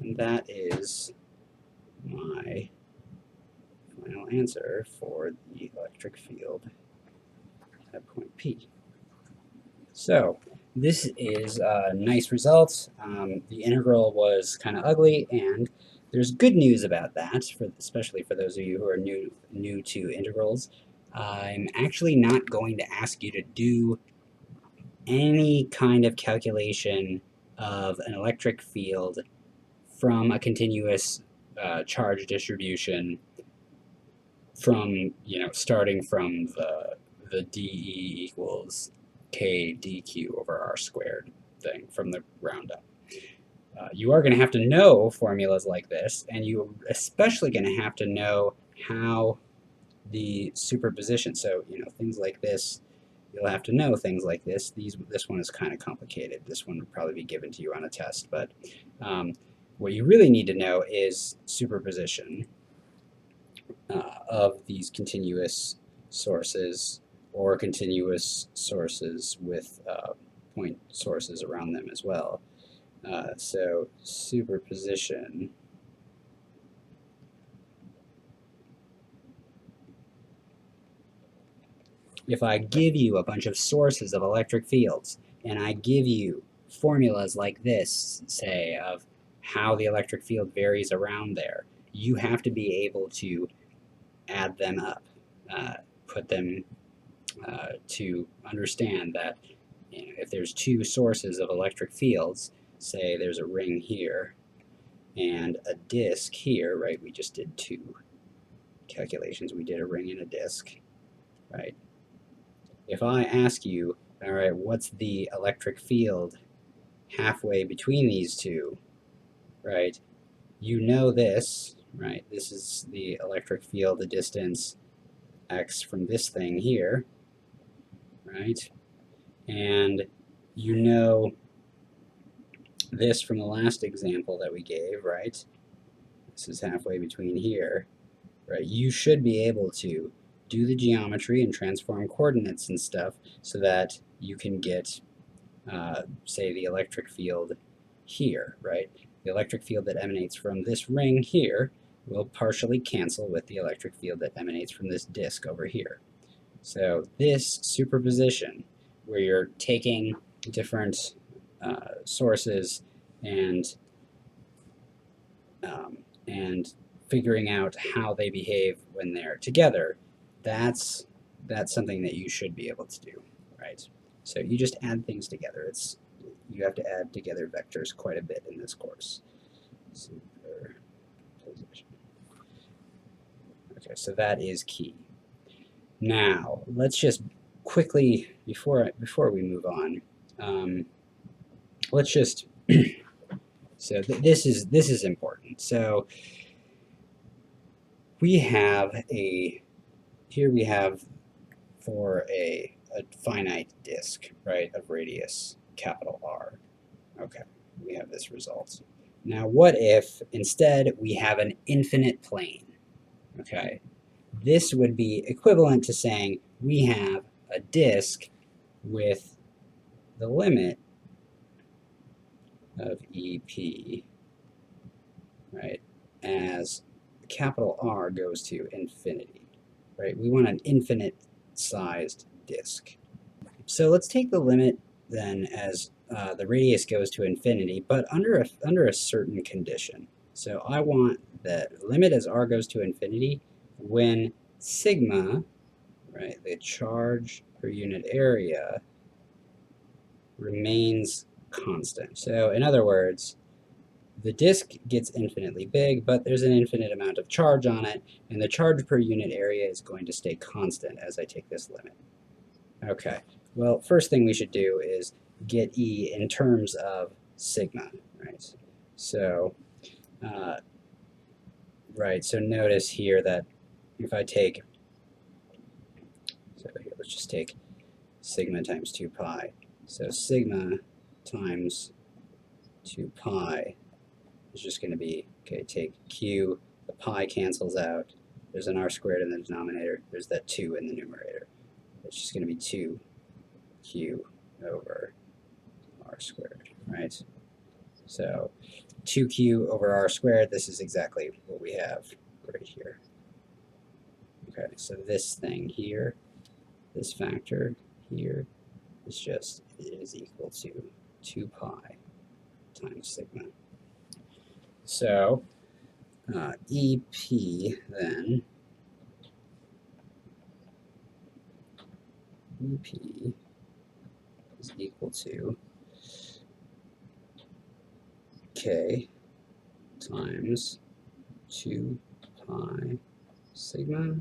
And that is my final answer for the electric field at point P. So this is a nice result. The integral was kind of ugly, and there's good news about that, especially for those of you who are new to integrals. I'm actually not going to ask you to do any kind of calculation of an electric field from a continuous charge distribution from, starting from the dE equals k dq over r squared thing from the ground up. You are going to have to know formulas like this, and you're especially going to have to know how the superposition, so things like this, you'll have to know things like this. This one is kind of complicated. This one would probably be given to you on a test, but what you really need to know is superposition of these continuous sources or continuous sources with point sources around them as well. So superposition if I give you a bunch of sources of electric fields and I give you formulas like this, say, of how the electric field varies around there, you have to be able to add them up, put them to understand that if there's two sources of electric fields, say there's a ring here and a disk here, right? We just did two calculations. We did a ring and a disk. right? If I ask you, all right, what's the electric field halfway between these two, right? You know this, right? This is the electric field, the distance x from this thing here, right? And you know this from the last example that we gave, right? This is halfway between here, right? You should be able to do the geometry and transform coordinates and stuff so that you can get, say, the electric field here, right? The electric field that emanates from this ring here will partially cancel with the electric field that emanates from this disk over here. So this superposition, where you're taking different sources and figuring out how they behave when they're together, that's something that you should be able to do, right? So you just add things together. You have to add together vectors quite a bit in this course. Superposition. Okay, so that is key. Now let's just quickly, before we move on, let's just so this is important. So we have here we have for a finite disk, right, of radius capital R. Okay, we have this result. Now what if instead we have an infinite plane? Okay, this would be equivalent to saying we have a disk with the limit of EP, right, as capital R goes to infinity, right? We want an infinite sized disk. So let's take the limit then as the radius goes to infinity, but under a certain condition. So I want the limit as R goes to infinity when sigma, right, the charge per unit area, remains constant. So in other words, the disk gets infinitely big, but there's an infinite amount of charge on it, and the charge per unit area is going to stay constant as I take this limit. Okay, well, first thing we should do is get E in terms of sigma, right? So, so notice here that if I take, so here, let's just take sigma times 2 pi. So sigma times 2 pi is just going to be, okay, take Q, the pi cancels out, there's an R squared in the denominator, there's that 2 in the numerator. It's just going to be 2Q over R squared, right? So 2Q over R squared, this is exactly what we have right here. Okay, so this thing here, this factor here, is equal to 2 pi times sigma. So EP then, EP is equal to K times 2 pi sigma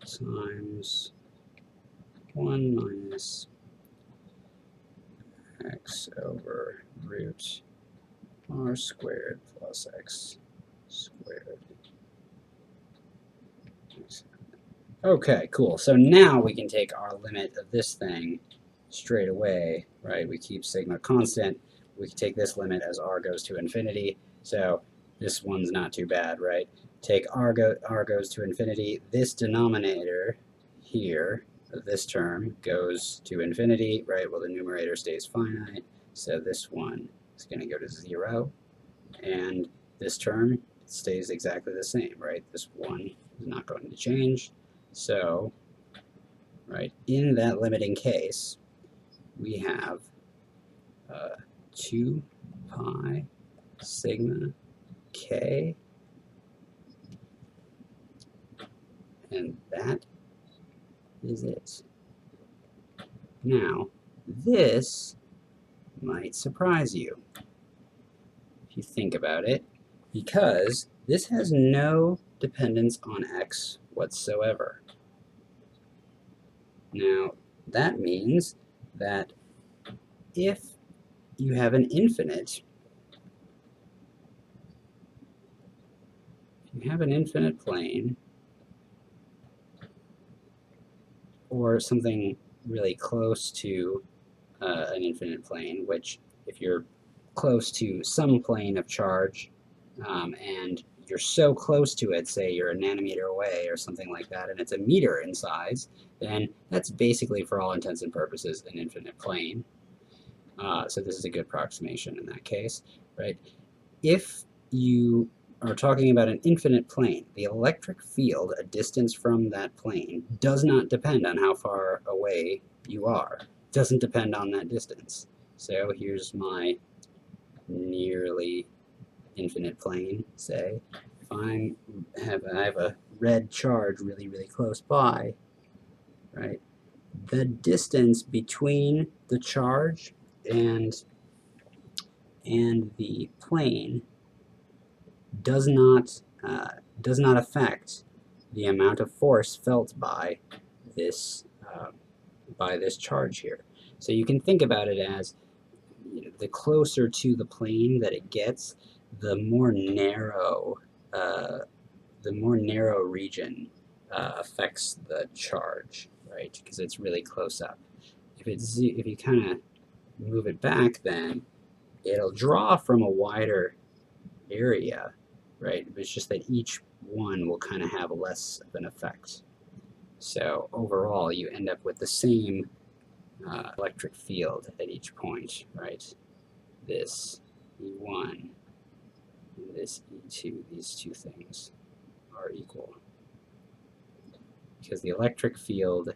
times 1 minus x over root R squared plus x squared. Okay, cool. So now we can take our limit of this thing straight away, right? We keep sigma constant. We can take this limit as R goes to infinity. So this one's not too bad, right? Take R goes to infinity. This denominator here of this term goes to infinity, right? Well, the numerator stays finite. So this one is going to go to 0. And this term stays exactly the same, right? This 1 is not going to change. So, right, in that limiting case, we have 2 pi sigma k, and that is it. Now, this might surprise you if you think about it, because this has no dependence on x, whatsoever. Now, that means that if you have an infinite plane, or something really close to an infinite plane, which if you're close to some plane of charge, and you're so close to it, say you're a nanometer away or something like that, and it's a meter in size, then that's basically, for all intents and purposes, an infinite plane. So this is a good approximation in that case, right? If you are talking about an infinite plane, the electric field, a distance from that plane, does not depend on how far away you are. It doesn't depend on that distance. So here's my nearly infinite plane, say. If I have a red charge really, really close by, right? The distance between the charge and the plane does not affect the amount of force felt by this charge here. So you can think about it as, you know, the closer to the plane that it gets, the more narrow region affects the charge, right? Because it's really close up. If you kind of move it back, then it'll draw from a wider area, right? It's just that each one will kind of have less of an effect. So overall, you end up with the same electric field at each point, right? This E1 and this E2, these two things are equal. Because the electric field,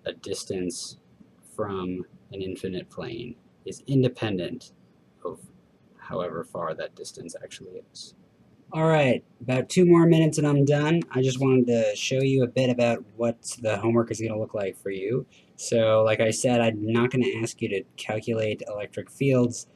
a distance from an infinite plane, is independent of however far that distance actually is. All right, about 2 more minutes and I'm done. I just wanted to show you a bit about what the homework is going to look like for you. So like I said, I'm not going to ask you to calculate electric fields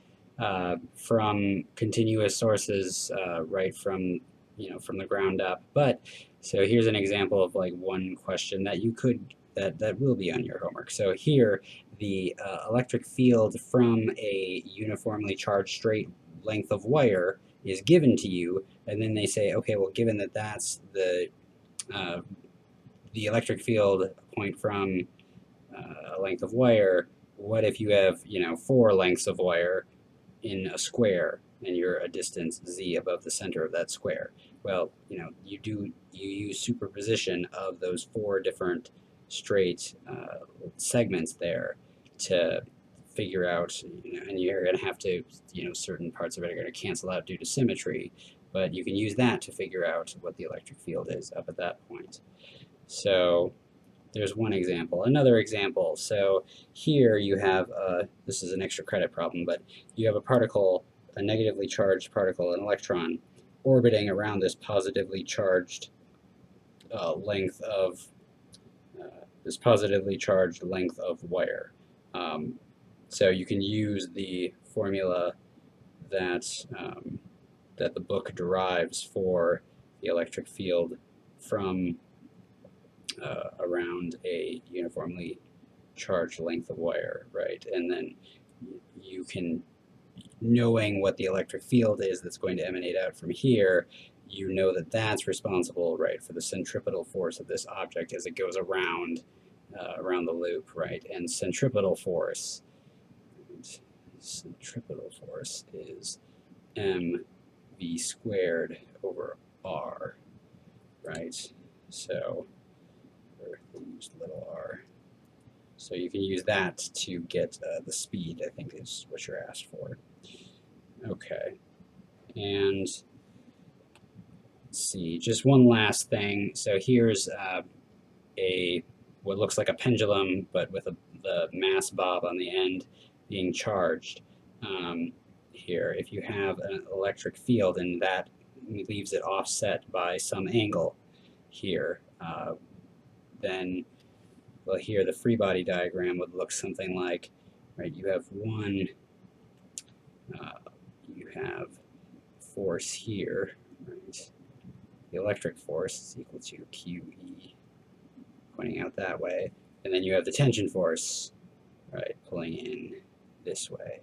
from continuous sources right from, you know, from the ground up. But so here's an example of like one question that you could, that will be on your homework. So here, the electric field from a uniformly charged straight length of wire is given to you, and then they say, okay, well, given that that's the electric field point from a length of wire, what if you have, you know, 4 lengths of wire in a square, and you're a distance z above the center of that square? Well, you know, you use superposition of those 4 different straight segments there to figure out, you know, and you're going to have to, you know, certain parts of it are going to cancel out due to symmetry, but you can use that to figure out what the electric field is up at that point. So there's one example. Another example, so here you have, this is an extra credit problem, but you have a particle, a negatively charged particle, an electron, orbiting around this positively charged length of wire. So you can use the formula that that the book derives for the electric field from around a uniformly charged length of wire, right? And then you can, knowing what the electric field is that's going to emanate out from here, you know that that's responsible, right, for the centripetal force of this object as it goes around around the loop, right? And centripetal force is mv squared over r, right? So, or used little r. So you can use that to get the speed, I think is what you're asked for. Okay, and let's see, just one last thing. So here's what looks like a pendulum, but with the mass bob on the end being charged. Here, if you have an electric field and that leaves it offset by some angle here, then, well, here the free body diagram would look something like, right, you have you have force here, right, the electric force is equal to QE, pointing out that way. And then you have the tension force, right, pulling in this way,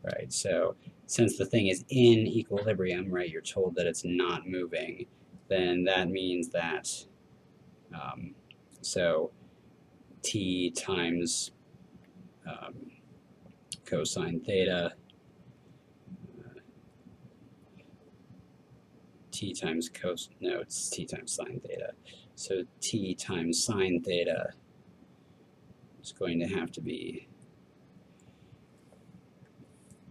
right? So since the thing is in equilibrium, right, you're told that it's not moving, then that means that, so T times cosine theta, T times it's T times sine theta. So T times sine theta is going to have to be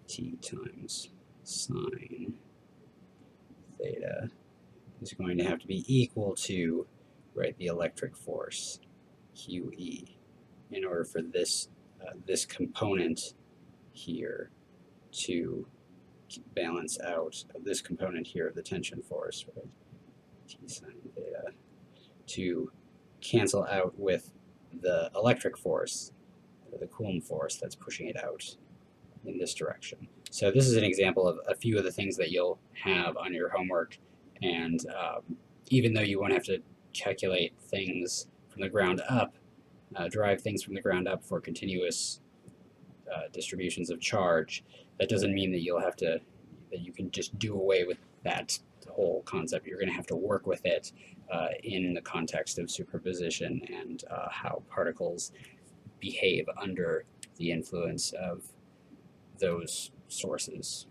T times sine theta is going to have to be equal to, right, the electric force, QE, in order for this, this component here to balance out this component here of the tension force, right, T sine theta, to cancel out with the electric force, or the Coulomb force that's pushing it out in this direction. So this is an example of a few of the things that you'll have on your homework, and even though you won't have to calculate things from the ground up, derive things from the ground up for continuous distributions of charge, that doesn't mean that that you can just do away with that whole concept. You're going to have to work with it in the context of superposition and how particles behave under the influence of those sources.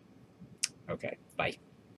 Okay, bye.